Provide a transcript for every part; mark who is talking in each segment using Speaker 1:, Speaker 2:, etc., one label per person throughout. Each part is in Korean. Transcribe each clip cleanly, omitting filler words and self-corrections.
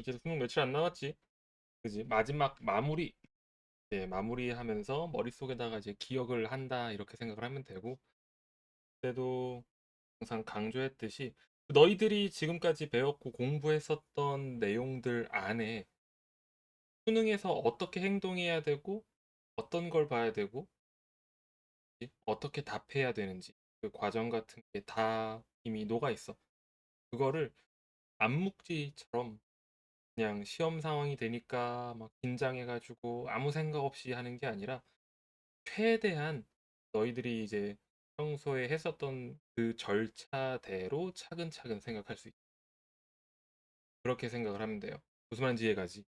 Speaker 1: 이제 수능 며칠 안 남았지. 그지? 마지막 마무리. 마무리하면서 머릿속에다가 이제 기억을 한다 이렇게 생각을 하면 되고, 그때도 항상 강조했듯이 너희들이 지금까지 배웠고 공부했었던 내용들 안에 수능에서 어떻게 행동해야 되고 어떤 걸 봐야 되고 어떻게 답해야 되는지 그 과정 같은 게 다 이미 녹아 있어. 그거를 암묵지처럼 그냥 시험 상황이 되니까 막 긴장해가지고 아무 생각 없이 하는 게 아니라 최대한 너희들이 이제 평소에 했었던 그 절차대로 차근차근 생각할 수 있게 그렇게 생각을 하면 돼요. 무슨 말인지 이해가지?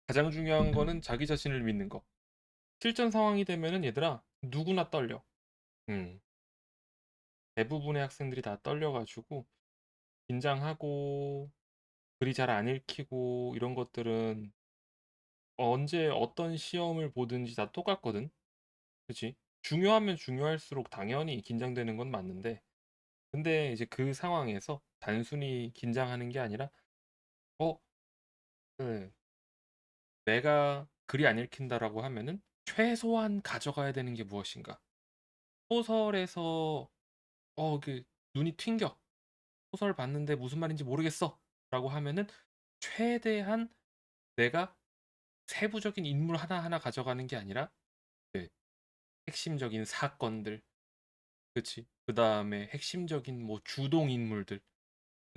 Speaker 1: 가장 중요한 거는 자기 자신을 믿는 거. 실전 상황이 되면은 얘들아 누구나 떨려. 음, 대부분의 학생들이 다 떨려가지고 긴장하고 글이 잘 안 읽히고 이런 것들은 언제 어떤 시험을 보든지 다 똑같거든. 그치? 중요하면 중요할수록 당연히 긴장되는 건 맞는데, 근데 이제 그 상황에서 단순히 긴장하는 게 아니라, 어, 그 내가 글이 안 읽힌다라고 하면은 최소한 가져가야 되는 게 무엇인가? 소설에서 그 눈이 튕겨. 소설 봤는데 무슨 말인지 모르겠어. 라고 하면은 최대한 내가 세부적인 인물 하나하나 가져가는 게 아니라 그 핵심적인 사건들, 그치? 그 다음에 핵심적인 뭐 주동 인물들,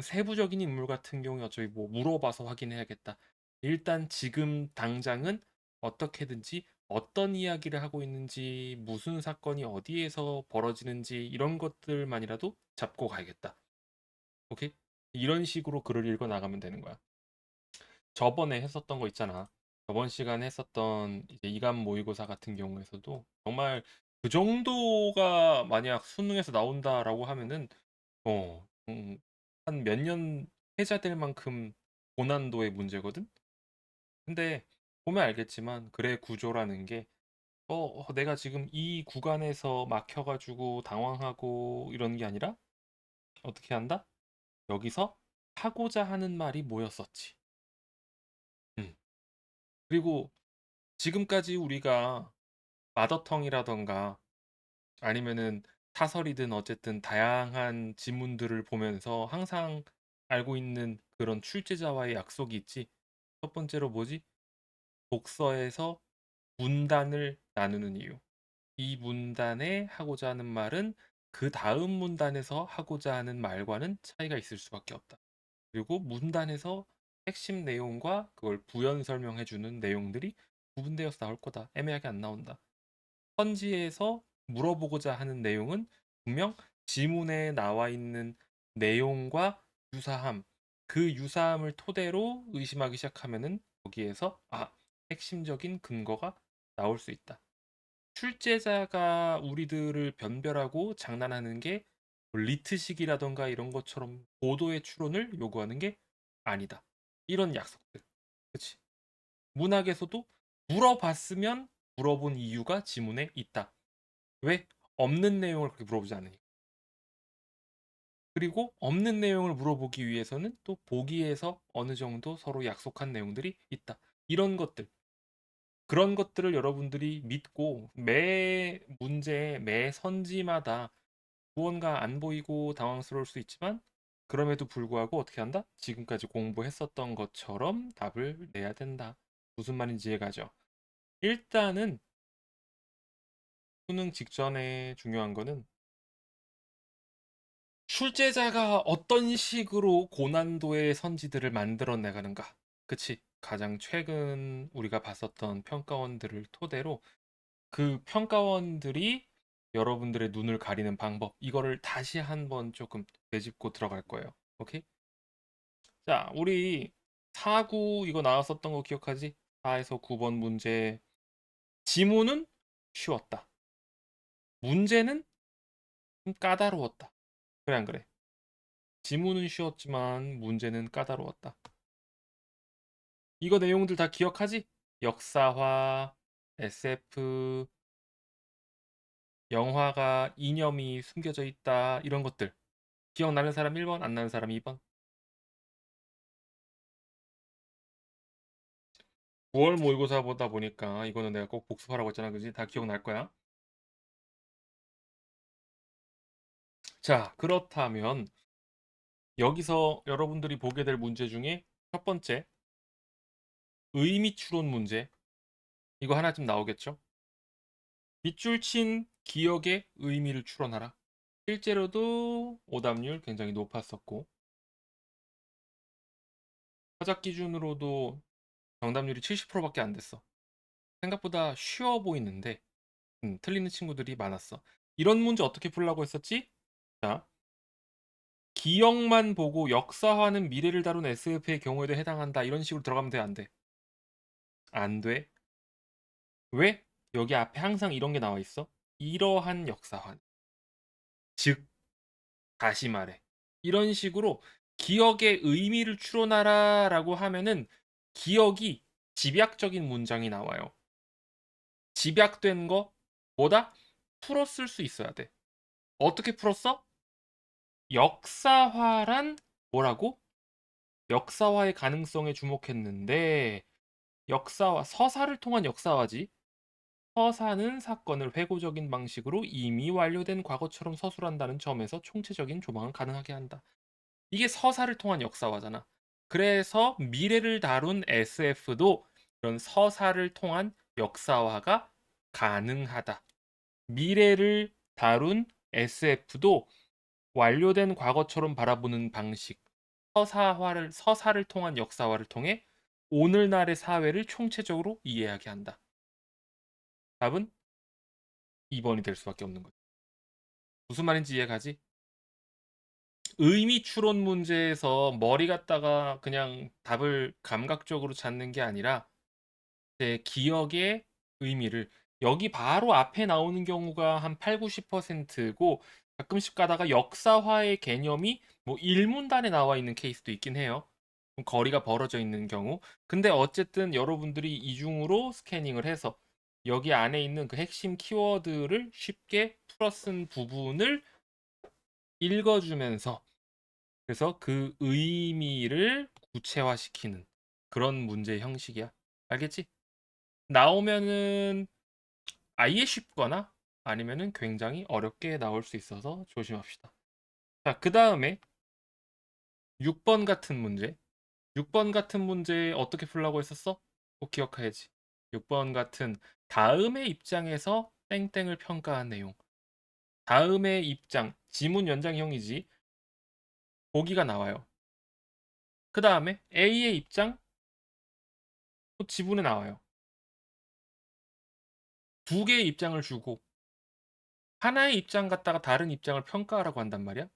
Speaker 1: 세부적인 인물 같은 경우에 어차피 뭐 물어봐서 확인해야겠다. 일단 지금 당장은 어떻게든지 어떤 이야기를 하고 있는지, 무슨 사건이 어디에서 벌어지는지 이런 것들만이라도 잡고 가야겠다. 오케이? 이런 식으로 글을 읽어 나가면 되는 거야. 저번에 했었던 거 있잖아. 저번 시간에 했었던 이제 이감 모의고사 같은 경우에서도 정말 그 정도가 만약 수능에서 나온다라고 하면은 한 몇 년 해자될 만큼 고난도의 문제거든. 근데 보면 알겠지만 글의 구조라는 게 내가 지금 이 구간에서 막혀가지고 당황하고 이런 게 아니라 어떻게 한다? 여기서 하고자 하는 말이 뭐였었지. 음. 그리고 지금까지 우리가 마더텅이라던가 아니면은 사설이든 어쨌든 다양한 지문들을 보면서 항상 알고 있는 그런 출제자와의 약속이 있지. 첫 번째로 뭐지? 독서에서 문단을 나누는 이유. 이 문단에 하고자 하는 말은 그 다음 문단에서 하고자 하는 말과는 차이가 있을 수밖에 없다. 그리고 문단에서 핵심 내용과 그걸 부연 설명해주는 내용들이 구분되어서 나올 거다. 애매하게 안 나온다. 선지에서 물어보고자 하는 내용은 분명 지문에 나와 있는 내용과 유사함, 그 유사함을 토대로 의심하기 시작하면은 거기에서 핵심적인 근거가 나올 수 있다. 출제자가 우리들을 변별하고 장난하는 게 리트식이라던가 이런 것처럼 고도의 추론을 요구하는 게 아니다. 이런 약속들. 그치? 문학에서도 물어봤으면 물어본 이유가 지문에 있다. 왜? 없는 내용을 그렇게 물어보지 않으니까. 그리고 없는 내용을 물어보기 위해서는 또 보기에서 어느 정도 서로 약속한 내용들이 있다. 이런 것들. 그런 것들을 여러분들이 믿고 매 문제, 매 선지마다 무언가 안 보이고 당황스러울 수 있지만 그럼에도 불구하고 어떻게 한다? 지금까지 공부했었던 것처럼 답을 내야 된다. 무슨 말인지 이해가죠? 일단은 수능 직전에 중요한 거는 출제자가 어떤 식으로 고난도의 선지들을 만들어 나가는가. 그치? 가장 최근 우리가 봤었던 평가원들을 토대로 그 평가원들이 여러분들의 눈을 가리는 방법, 이거를 다시 한번 조금 되짚고 들어갈 거예요. 오케이? 자, 우리 4구 이거 나왔었던 거 기억하지? 4에서 9번 문제. 지문은 쉬웠다. 문제는 좀 까다로웠다. 그래, 안 그래? 지문은 쉬웠지만 문제는 까다로웠다. 이거 내용들 다 기억하지? 역사화, SF, 영화가 이념이 숨겨져 있다. 이런 것들. 기억나는 사람 1번, 안 나는 사람 2번. 9월 모의고사 보다 보니까 이거는 내가 꼭 복습하라고 했잖아. 그지? 다 기억날 거야. 자, 그렇다면 여기서 여러분들이 보게 될 문제 중에 첫 번째, 의미 추론 문제. 이거 하나쯤 나오겠죠? 빗줄 친 기억의 의미를 추론하라. 실제로도 오답률 굉장히 높았었고, 화작 기준으로도 정답률이 70%밖에 안 됐어. 생각보다 쉬워 보이는데, 틀리는 친구들이 많았어. 이런 문제 어떻게 풀라고 했었지? 자, 기억만 보고 역사화는 미래를 다룬 SF의 경우에도 해당한다. 이런 식으로 들어가면 돼, 안 돼? 안 돼. 왜? 여기 앞에 항상 이런 게 나와 있어. 이러한 역사화. 즉, 다시 말해. 이런 식으로 기억의 의미를 추론하라라고 하면은 기억이 집약적인 문장이 나와요. 집약된 거 뭐다? 풀었을 수 있어야 돼. 어떻게 풀었어? 역사화란 뭐라고? 역사화의 가능성에 주목했는데 역사화, 서사를 통한 역사화지. 서사는 사건을 회고적인 방식으로 이미 완료된 과거처럼 서술한다는 점에서 총체적인 조망을 가능하게 한다. 이게 서사를 통한 역사화잖아. 그래서 미래를 다룬 SF도 이런 서사를 통한 역사화가 가능하다. 미래를 다룬 SF도 완료된 과거처럼 바라보는 방식, 서사를 통한 역사화를 통해 오늘날의 사회를 총체적으로 이해하게 한다. 답은 2번이 될 수밖에 없는 거죠. 무슨 말인지 이해가지? 의미 추론 문제에서 머리 갖다가 그냥 답을 감각적으로 찾는 게 아니라 내 기억의 의미를 여기 바로 앞에 나오는 경우가 한 8, 90%고 가끔씩 가다가 역사화의 개념이 뭐 일문단에 나와 있는 케이스도 있긴 해요. 좀 거리가 벌어져 있는 경우. 근데 어쨌든 여러분들이 이중으로 스캐닝을 해서 여기 안에 있는 그 핵심 키워드를 쉽게 풀어 쓴 부분을 읽어주면서 그래서 그 의미를 구체화시키는 그런 문제 형식이야. 알겠지? 나오면은 아예 쉽거나 아니면은 굉장히 어렵게 나올 수 있어서 조심합시다. 자, 그 다음에 6번 같은 문제. 6번 같은 문제 어떻게 풀라고 했었어? 꼭 기억해야지. 6번 같은 다음의 입장에서 땡땡을 평가한 내용. 다음의 입장, 지문 연장형이지. 보기가 나와요. 그 다음에 A의 입장, 또 지문에 나와요. 두 개의 입장을 주고 하나의 입장 갖다가 다른 입장을 평가하라고 한단 말이야.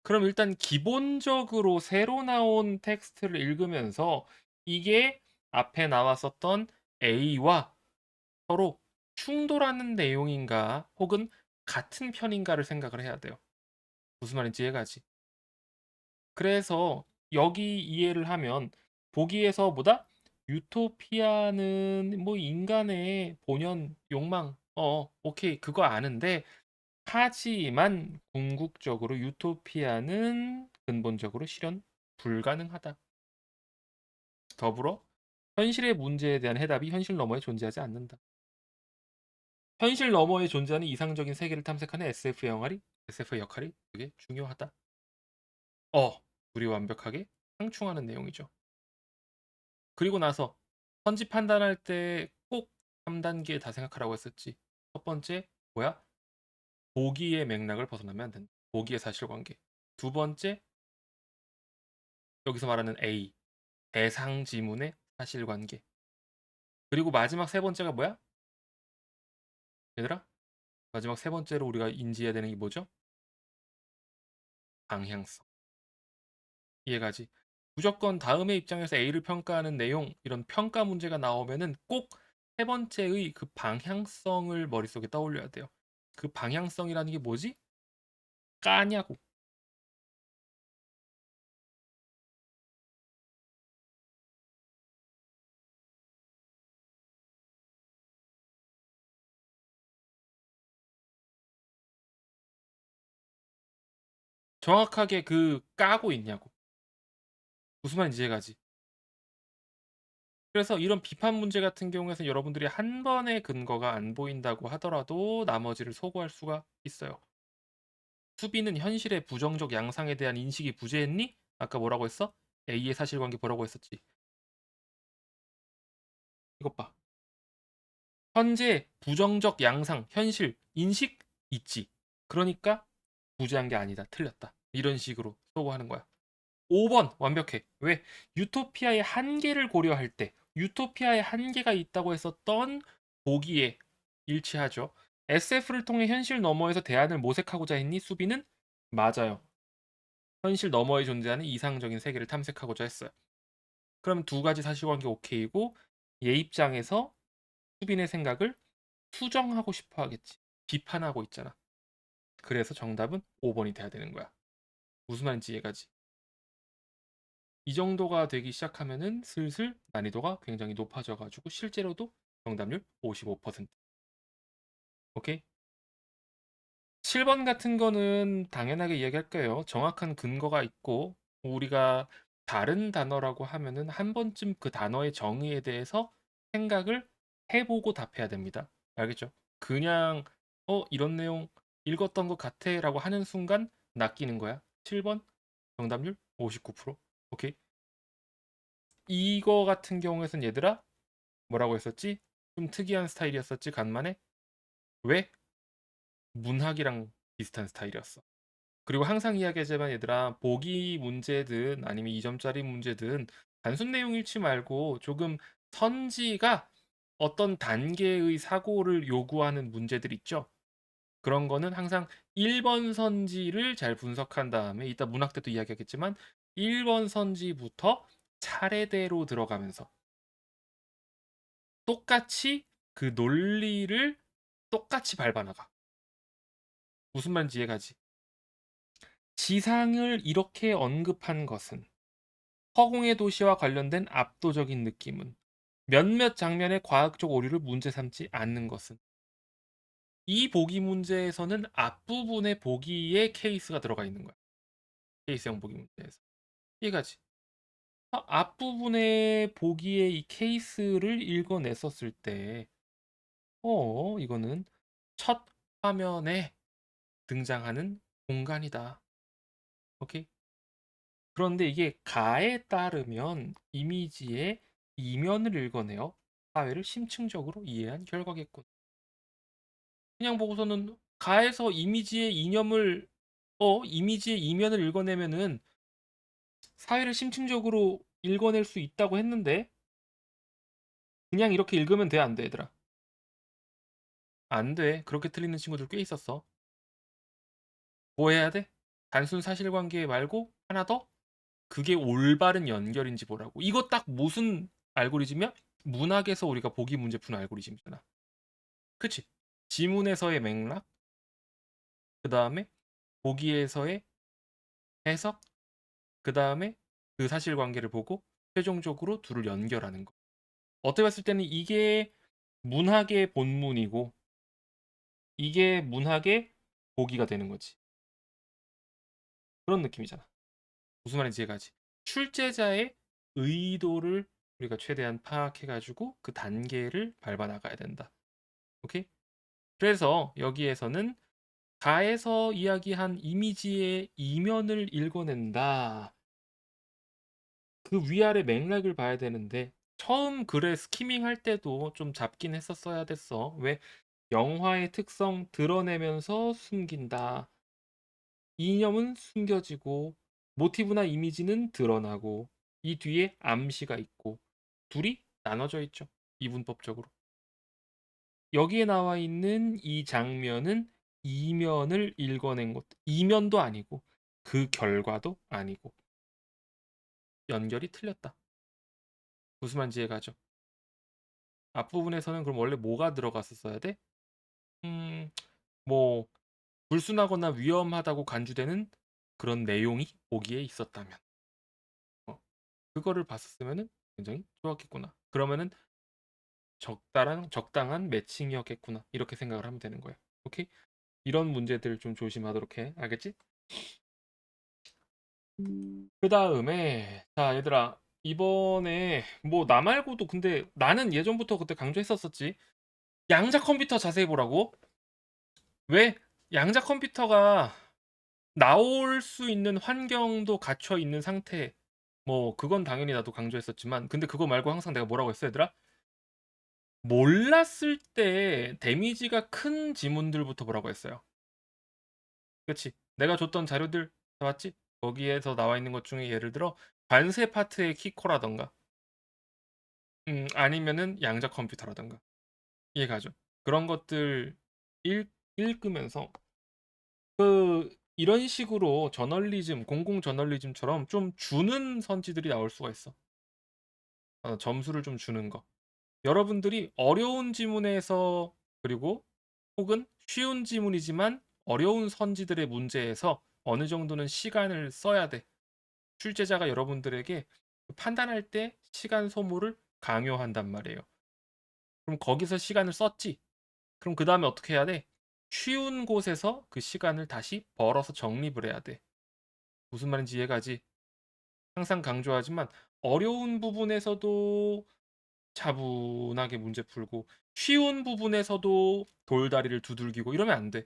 Speaker 1: 그럼 일단 기본적으로 새로 나온 텍스트를 읽으면서 이게 앞에 나왔었던 A와 서로 충돌하는 내용인가 혹은 같은 편인가를 생각을 해야 돼요. 무슨 말인지 이해가지? 그래서 여기 이해를 하면 보기에서 보다 유토피아는 뭐 인간의 본연 욕망 오케이 그거 아는데 하지만 궁극적으로 유토피아는 근본적으로 실현 불가능하다. 더불어 현실의 문제에 대한 해답이 현실 너머에 존재하지 않는다. 현실 너머에 존재하는 이상적인 세계를 탐색하는 SF의 역할이 되게 중요하다. 둘이 완벽하게 상충하는 내용이죠. 그리고 나서 선지 판단할 때 꼭 3단계 다 생각하라고 했었지. 첫 번째 뭐야? 보기의 맥락을 벗어나면 안 된다. 보기의 사실관계. 두 번째 여기서 말하는 A 대상 지문의 사실관계. 그리고 마지막 세 번째가 뭐야? 얘들아? 마지막 세 번째로 우리가 인지해야 되는 게 뭐죠? 방향성. 이해가지? 무조건 다음의 입장에서 A를 평가하는 내용, 이런 평가 문제가 나오면은 꼭 세 번째의 그 방향성을 머릿속에 떠올려야 돼요. 그 방향성이라는 게 뭐지? 까냐고. 정확하게 그 까고 있냐고. 무슨 말인지 이해가지? 그래서 이런 비판 문제 같은 경우에는 여러분들이 한 번의 근거가 안 보인다고 하더라도 나머지를 소거할 수가 있어요. 수비는 현실의 부정적 양상에 대한 인식이 부재했니? 아까 뭐라고 했어? A의 사실관계 보라고 했었지. 이것 봐. 현재 부정적 양상, 현실, 인식 있지. 그러니까 부재한 게 아니다. 틀렸다. 이런 식으로 소거하는 거야. 5번 완벽해. 왜? 유토피아의 한계를 고려할 때 유토피아의 한계가 있다고 했었던 보기에 일치하죠. SF를 통해 현실 너머에서 대안을 모색하고자 했니? 수비는? 맞아요. 현실 너머에 존재하는 이상적인 세계를 탐색하고자 했어요. 그럼 두 가지 사실관계 오케이고 얘 입장에서 수빈의 생각을 수정하고 싶어 하겠지. 비판하고 있잖아. 그래서 정답은 5번이 돼야 되는 거야. 무슨 말인지 이해가지? 이 정도가 되기 시작하면은 슬슬 난이도가 굉장히 높아져 가지고 실제로도 정답률 55%. 오케이? 7번 같은 거는 당연하게 이야기할 거예요. 정확한 근거가 있고 우리가 다른 단어라고 하면은 한 번쯤 그 단어의 정의에 대해서 생각을 해보고 답해야 됩니다. 알겠죠? 그냥 이런 내용 읽었던 것 같아라고 하는 순간 낚이는 거야. 7번 정답률 59%. 오케이? 이거 같은 경우에선 얘들아 뭐라고 했었지? 좀 특이한 스타일이었었지 간만에. 왜? 문학이랑 비슷한 스타일이었어. 그리고 항상 이야기하지만 얘들아 보기 문제든 아니면 2점짜리 문제든 단순 내용 읽지 말고 조금 선지가 어떤 단계의 사고를 요구하는 문제들 있죠. 그런 거는 항상 1번 선지를 잘 분석한 다음에 이따 문학 때도 이야기하겠지만 1번 선지부터 차례대로 들어가면서 똑같이 그 논리를 똑같이 밟아나가. 무슨 말인지 이해가지? 지상을 이렇게 언급한 것은 허공의 도시와 관련된 압도적인 느낌은 몇몇 장면의 과학적 오류를 문제 삼지 않는 것은 이 보기 문제에서는 앞부분의 보기에 케이스가 들어가 있는 거야. 케이스형 보기 문제에서. 이해가지? 앞부분의 보기에 이 케이스를 읽어냈었을 때 이거는 첫 화면에 등장하는 공간이다. 오케이? 그런데 이게 가에 따르면 이미지의 이면을 읽어내어 사회를 심층적으로 이해한 결과겠군. 그냥 보고서는 가에서 이미지의 이면을 읽어내면은 사회를 심층적으로 읽어낼 수 있다고 했는데 그냥 이렇게 읽으면 돼, 안 돼, 얘들아? 안 돼. 그렇게 틀리는 친구들 꽤 있었어. 뭐 해야 돼? 단순 사실관계 말고 하나 더? 그게 올바른 연결인지 보라고. 이거 딱 무슨 알고리즘이야? 문학에서 우리가 보기 문제 푸는 알고리즘이잖아. 그치? 지문에서의 맥락, 그 다음에 보기에서의 해석, 그 다음에 그 사실관계를 보고 최종적으로 둘을 연결하는 거. 어떻게 봤을 때는 이게 문학의 본문이고 이게 문학의 보기가 되는 거지. 그런 느낌이잖아. 무슨 말인지 이해가지? 출제자의 의도를 우리가 최대한 파악해가지고 그 단계를 밟아 나가야 된다. 오케이? 그래서 여기에서는 가에서 이야기한 이미지의 이면을 읽어낸다. 그 위아래 맥락을 봐야 되는데 처음 글에 스키밍 할 때도 좀 잡긴 했었어야 됐어. 왜? 영화의 특성 드러내면서 숨긴다. 이념은 숨겨지고 모티브나 이미지는 드러나고 이 뒤에 암시가 있고 둘이 나눠져 있죠. 이분법적으로. 여기에 나와 있는 이 장면은 이면을 읽어낸 것, 이면도 아니고 그 결과도 아니고 연결이 틀렸다. 무슨 말인지 이해가죠? 앞부분에서는 그럼 원래 뭐가 들어갔었어야 돼? 음, 뭐 불순하거나 위험하다고 간주되는 그런 내용이 보기에 있었다면 그거를 봤었으면은 굉장히 좋았겠구나. 그러면은 적당한 매칭이었겠구나. 이렇게 생각을 하면 되는 거야. 오케이? 이런 문제들 좀 조심하도록 해. 알겠지? 그 다음에 자 얘들아 이번에 뭐 나 말고도 근데 나는 예전부터 그때 강조했었었지. 양자 컴퓨터 자세히 보라고. 왜? 양자 컴퓨터가 나올 수 있는 환경도 갖춰 있는 상태. 뭐 그건 당연히 나도 강조했었지만 근데 그거 말고 항상 내가 뭐라고 했어 얘들아? 몰랐을 때 데미지가 큰 지문들부터 보라고 했어요. 그치? 내가 줬던 자료들 다 봤지? 거기에서 나와 있는 것 중에 예를 들어 관세 파트의 키코라던가 아니면은 양자 컴퓨터라던가 이해가죠? 그런 것들 읽으면서 이런 식으로 저널리즘, 공공 저널리즘처럼 좀 주는 선지들이 나올 수가 있어. 점수를 좀 주는 거. 여러분들이 어려운 지문에서 그리고 혹은 쉬운 지문이지만 어려운 선지들의 문제에서 어느 정도는 시간을 써야 돼. 출제자가 여러분들에게 판단할 때 시간 소모를 강요한단 말이에요. 그럼 거기서 시간을 썼지. 그럼 그 다음에 어떻게 해야 돼? 쉬운 곳에서 그 시간을 다시 벌어서 정립을 해야 돼. 무슨 말인지 이해가지? 항상 강조하지만 어려운 부분에서도 차분하게 문제 풀고 쉬운 부분에서도 돌다리를 두들기고 이러면 안 돼.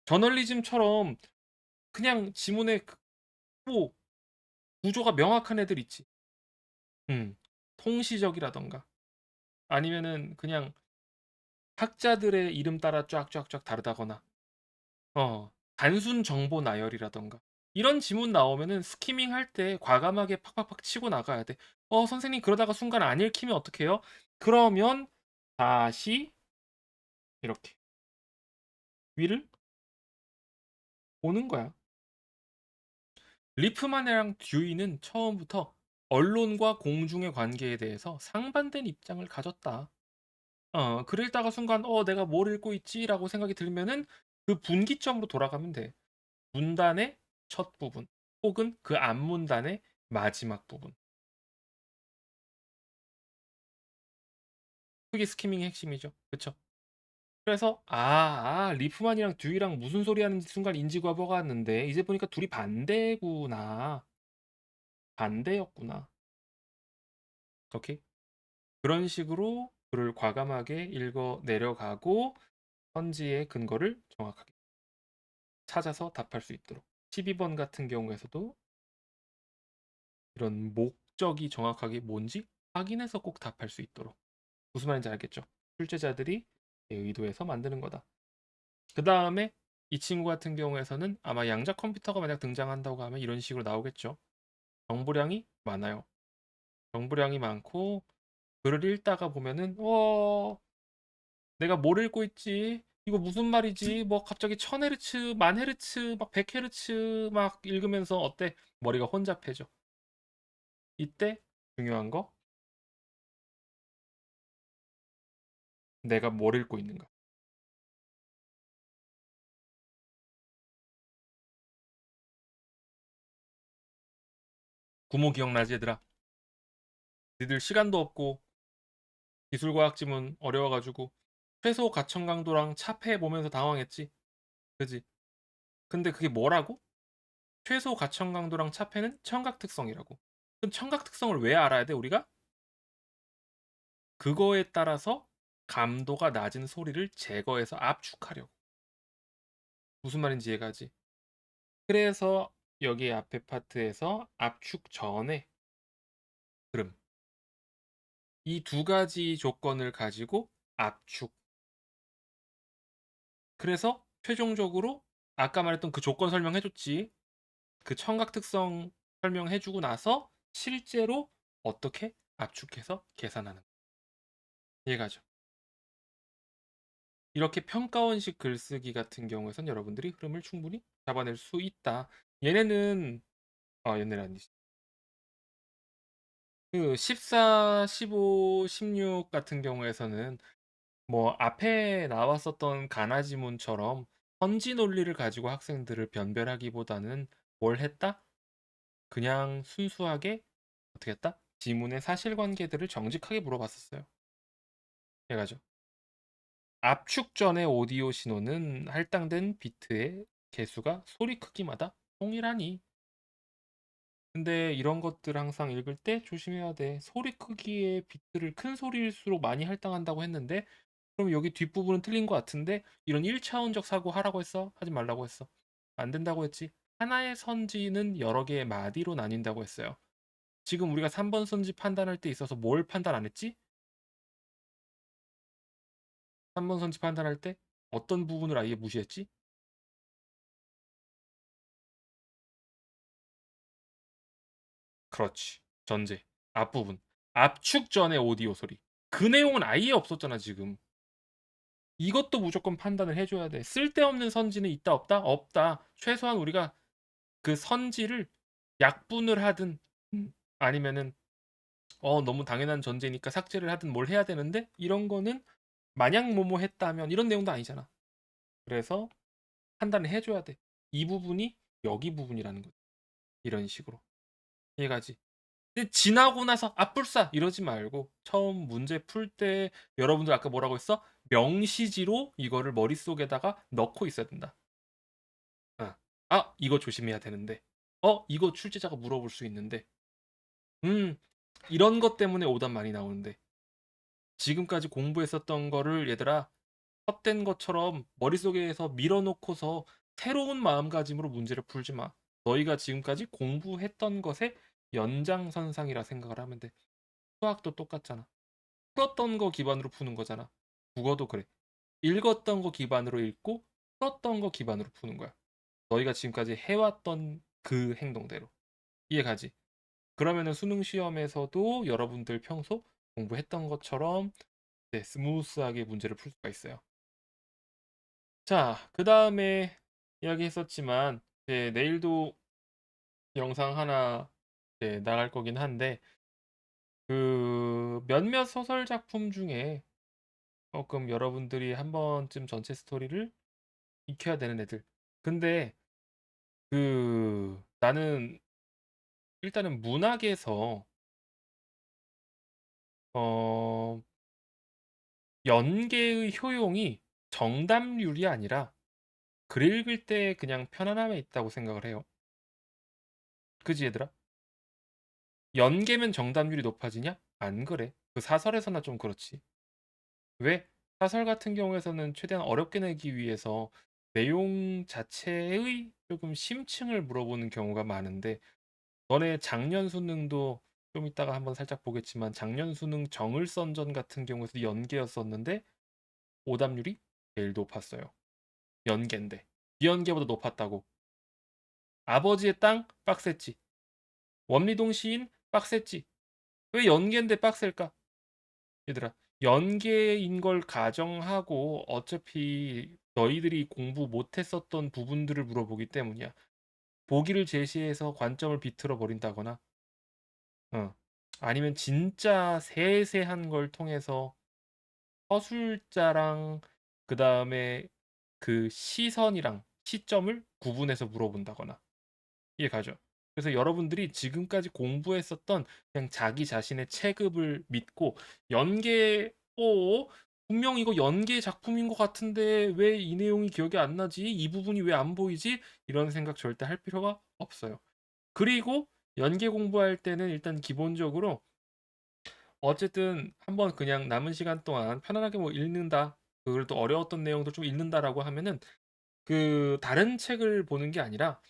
Speaker 1: 저널리즘처럼 그냥 지문에 뭐 구조가 명확한 애들 있지. 통시적이라던가 아니면은 그냥 학자들의 이름 따라 쫙쫙쫙 다르다거나 단순 정보 나열이라던가 이런 지문 나오면은 스키밍 할 때 과감하게 팍팍팍 치고 나가야 돼. 선생님 그러다가 순간 안 읽히면 어떡해요? 그러면 다시 이렇게 위를 보는 거야. 리프만이랑 듀이는 처음부터 언론과 공중의 관계에 대해서 상반된 입장을 가졌다. 그러다가 순간 내가 뭘 읽고 있지라고 생각이 들면은 그 분기점으로 돌아가면 돼. 문단의 첫 부분 혹은 그 앞문단의 마지막 부분. 그게 스키밍의 핵심이죠. 그쵸? 그래서 리프만이랑 듀이랑 무슨 소리 하는지 순간 인지과보가 왔는데 이제 보니까 둘이 반대구나. 반대였구나. 오케이? 그런 식으로 글을 과감하게 읽어 내려가고 선지의 근거를 정확하게 찾아서 답할 수 있도록. 12번 같은 경우에서도 이런 목적이 정확하게 뭔지 확인해서 꼭 답할 수 있도록. 무슨 말인지 알겠죠? 출제자들이 의도해서 만드는 거다. 그 다음에 이 친구 같은 경우에서는 아마 양자 컴퓨터가 만약 등장한다고 하면 이런 식으로 나오겠죠. 정보량이 많아요. 정보량이 많고 글을 읽다가 보면은 내가 뭘 읽고 있지? 이거 무슨 말이지? 뭐 갑자기 1000Hz, 1000Hz, 막 100Hz 막 읽으면서 어때? 머리가 혼잡해져. 이때 중요한 거 내가 뭘 읽고 있는가. 구모 기억나지 얘들아? 니들 시간도 없고 기술과학 지문 어려워가지고 최소 가청 강도랑 차폐 보면서 당황했지. 그지? 근데 그게 뭐라고? 최소 가청 강도랑 차폐는 청각 특성이라고. 그럼 청각 특성을 왜 알아야 돼 우리가? 그거에 따라서 감도가 낮은 소리를 제거해서 압축하려고. 무슨 말인지 이해가지? 그래서 여기 앞에 파트에서 압축 전에 흐름. 이 두 가지 조건을 가지고 압축. 그래서 최종적으로 아까 말했던 그 조건 설명해줬지. 그 청각 특성 설명해주고 나서 실제로 어떻게 압축해서 계산하는 거. 이해가죠? 이렇게 평가원식 글쓰기 같은 경우에선 여러분들이 흐름을 충분히 잡아낼 수 있다. 얘네는 얘네는 아니지. 그 14, 15, 16 같은 경우에서는 뭐 앞에 나왔었던 가나 지문처럼 선지 논리를 가지고 학생들을 변별하기보다는 뭘 했다? 그냥 순수하게 어떻게 했다? 지문의 사실관계들을 정직하게 물어봤었어요. 해가지고 압축 전의 오디오 신호는 할당된 비트의 개수가 소리 크기마다 동일하니 근데 이런 것들 항상 읽을 때 조심해야 돼. 소리 크기의 비트를 큰 소리일수록 많이 할당한다고 했는데 그럼 여기 뒷부분은 틀린 것 같은데 이런 1차원적 사고 하라고 했어? 하지 말라고 했어? 안 된다고 했지. 하나의 선지는 여러 개의 마디로 나뉜다고 했어요. 지금 우리가 3번 선지 판단할 때 있어서 뭘 판단 안 했지? 3번 선지 판단할 때 어떤 부분을 아예 무시했지? 그렇지. 전제. 앞부분. 압축 전의 오디오 소리. 그 내용은 아예 없었잖아, 지금. 이것도 무조건 판단을 해줘야 돼. 쓸데없는 선지는 있다, 없다? 없다. 최소한 우리가 그 선지를 약분을 하든, 아니면은, 너무 당연한 전제니까 삭제를 하든 뭘 해야 되는데, 이런 거는 마냥 뭐뭐 했다면, 이런 내용도 아니잖아. 그래서 판단을 해줘야 돼. 이 부분이 여기 부분이라는 거지. 이런 식으로. 이해가지? 근데 지나고 나서 아뿔싸 이러지 말고 처음 문제 풀 때 여러분들 아까 뭐라고 했어? 명시지로 이거를 머릿속에다가 넣고 있어야 된다. 아, 이거 조심해야 되는데. 이거 출제자가 물어볼 수 있는데. 음, 이런 것 때문에 오답 많이 나오는데. 지금까지 공부했었던 거를 얘들아 헛된 것처럼 머릿속에서 밀어놓고서 새로운 마음가짐으로 문제를 풀지 마. 너희가 지금까지 공부했던 것의 연장선상이라 생각을 하면 돼. 수학도 똑같잖아. 풀었던 거 기반으로 푸는 거잖아. 국어도 그래. 읽었던 거 기반으로 읽고 풀었던 거 기반으로 푸는 거야. 너희가 지금까지 해왔던 그 행동대로. 이해가지? 그러면은 수능 시험에서도 여러분들 평소 공부했던 것처럼 네, 스무스하게 문제를 풀 수가 있어요. 자, 그 다음에 이야기했었지만 내일도 영상 하나 나갈 거긴 한데 그 몇몇 소설 작품 중에 조금 여러분들이 한 번쯤 전체 스토리를 익혀야 되는 애들. 근데 나는 일단은 문학에서 어 연계의 효용이 정답률이 아니라 글 읽을 때 그냥 편안함에 있다고 생각을 해요. 그지 얘들아? 연계면 정답률이 높아지냐? 안 그래. 그 사설에서나 좀 그렇지. 왜? 사설 같은 경우에서는 최대한 어렵게 내기 위해서 내용 자체의 조금 심층을 물어보는 경우가 많은데 너네 작년 수능도 좀 이따가 한번 살짝 보겠지만 작년 수능 정을선전 같은 경우에서 연계였었는데 오답률이 제일 높았어요. 연계인데. 비연계보다 높았다고. 아버지의 땅 빡셌지. 원리동 시인 빡셌지. 왜 연계인데 빡셀까? 얘들아, 연계인 걸 가정하고 어차피 너희들이 공부 못했었던 부분들을 물어보기 때문이야. 보기를 제시해서 관점을 비틀어 버린다거나, 어. 아니면 진짜 세세한 걸 통해서 서술자랑 그 다음에 그 시선이랑 시점을 구분해서 물어본다거나 이해 가죠? 그래서 여러분들이 지금까지 공부했었던 그냥 자기 자신의 체급을 믿고 연계 분명 이거 연계 작품인 것 같은데 왜 이 내용이 기억이 안 나지? 이 부분이 왜 안 보이지? 이런 생각 절대 할 필요가 없어요. 그리고 연계 공부할 때는 일단 기본적으로 어쨌든 한번 그냥 남은 시간 동안 편안하게 뭐 읽는다. 그걸 또 어려웠던 내용도 좀 읽는다라고 하면은 그 다른 책을 보는 게 아니라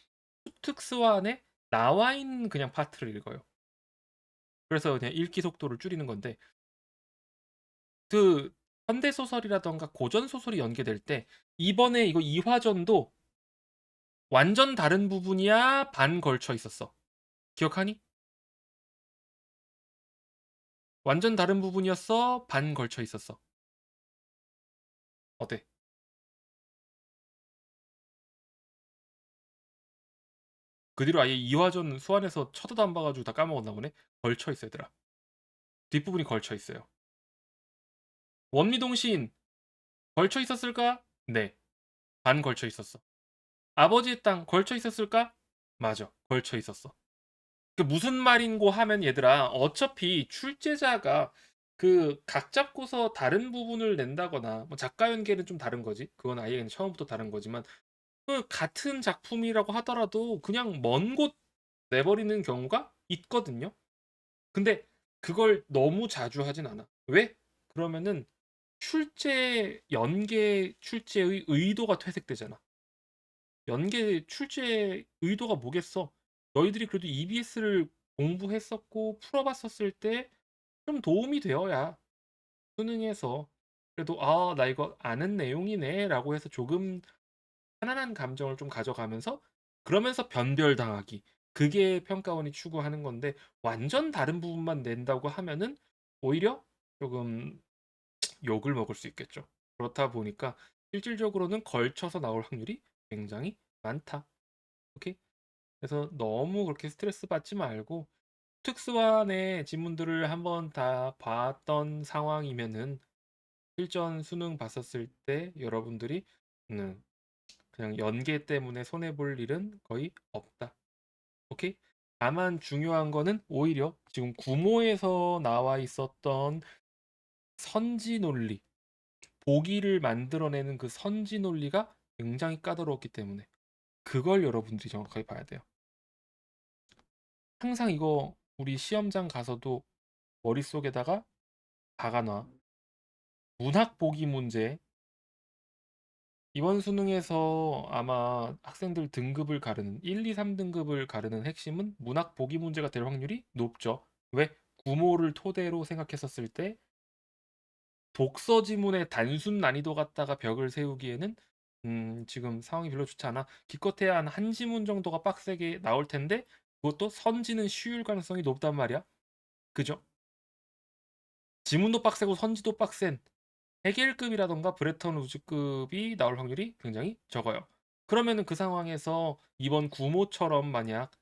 Speaker 1: 특수안에 나와 있는 그냥 파트를 읽어요. 그래서 그냥 읽기 속도를 줄이는 건데 그 현대 소설이라던가 고전 소설이 연계될 때 이번에 이거 이화전도 완전 다른 부분이야 반 걸쳐 있었어. 기억하니? 완전 다른 부분이었어 반 걸쳐 있었어. 어때? 그 뒤로 아예 이화전 수안에서 쳐다도 안 봐가지고 다 까먹었나 보네. 걸쳐 있어 얘들아. 뒷부분이 걸쳐 있어요. 원미동 시인 걸쳐 있었을까? 네, 반 걸쳐 있었어. 아버지의 땅 걸쳐 있었을까? 맞아, 걸쳐 있었어. 그 무슨 말인고 하면 얘들아, 어차피 출제자가 그 각 잡고서 다른 부분을 낸다거나 뭐 작가 연계는 좀 다른 거지. 그건 아예 그냥 처음부터 다른 거지만 그 같은 작품이라고 하더라도 그냥 먼 곳 내버리는 경우가 있거든요. 근데 그걸 너무 자주 하진 않아. 왜? 그러면은 연계 출제의 의도가 퇴색되잖아. 연계 출제 의도가 뭐겠어? 너희들이 그래도 EBS를 공부했었고 풀어봤었을 때 좀 도움이 되어야 수능에서 그래도 나 이거 아는 내용이네라고 해서 조금 편안한 감정을 좀 가져가면서 그러면서 변별당하기. 그게 평가원이 추구하는 건데 완전 다른 부분만 낸다고 하면은 오히려 조금 욕을 먹을 수 있겠죠. 그렇다 보니까 실질적으로는 걸쳐서 나올 확률이 굉장히 많다. 오케이? 그래서 너무 그렇게 스트레스 받지 말고 특수반의 지문들을 한번 다 봤던 상황이면은 실전 수능 봤었을 때 여러분들이 음, 그냥 연계 때문에 손해 볼 일은 거의 없다. 오케이? 다만 중요한 거는 오히려 지금 구모에서 나와 있었던 선지 논리, 보기를 만들어내는 그 선지 논리가 굉장히 까다로웠기 때문에 그걸 여러분들이 정확하게 봐야 돼요. 항상 이거 우리 시험장 가서도 머릿속에다가 박아놔. 문학 보기 문제. 이번 수능에서 아마 학생들 등급을 가르는 1, 2, 3등급을 가르는 핵심은 문학 보기 문제가 될 확률이 높죠. 왜? 구모를 토대로 생각했었을 때 독서 지문의 단순 난이도 갖다가 벽을 세우기에는 지금 상황이 별로 좋지 않아. 기껏해야 한 지문 정도가 빡세게 나올 텐데 그것도 선지는 쉬울 가능성이 높단 말이야. 그죠? 지문도 빡세고 선지도 빡센 해겔급이라던가 브레턴 우즈급이 나올 확률이 굉장히 적어요. 그러면은 그 상황에서 이번 구모처럼 만약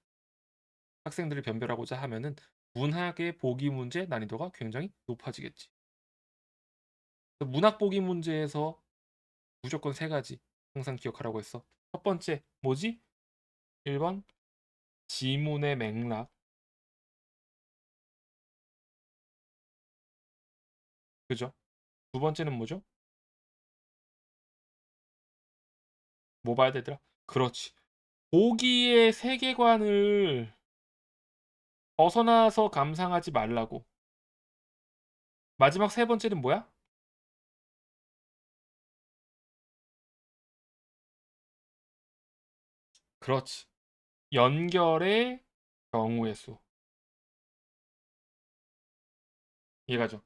Speaker 1: 학생들을 변별하고자 하면은 문학의 보기 문제 난이도가 굉장히 높아지겠지. 문학 보기 문제에서 무조건 세 가지 항상 기억하라고 했어. 첫 번째 뭐지? 1번 지문의 맥락. 그죠? 두 번째는 뭐죠? 뭐 봐야 되더라? 그렇지. 보기의 세계관을 벗어나서 감상하지 말라고. 마지막 세 번째는 뭐야? 그렇지. 연결의 경우의 수. 이해가죠?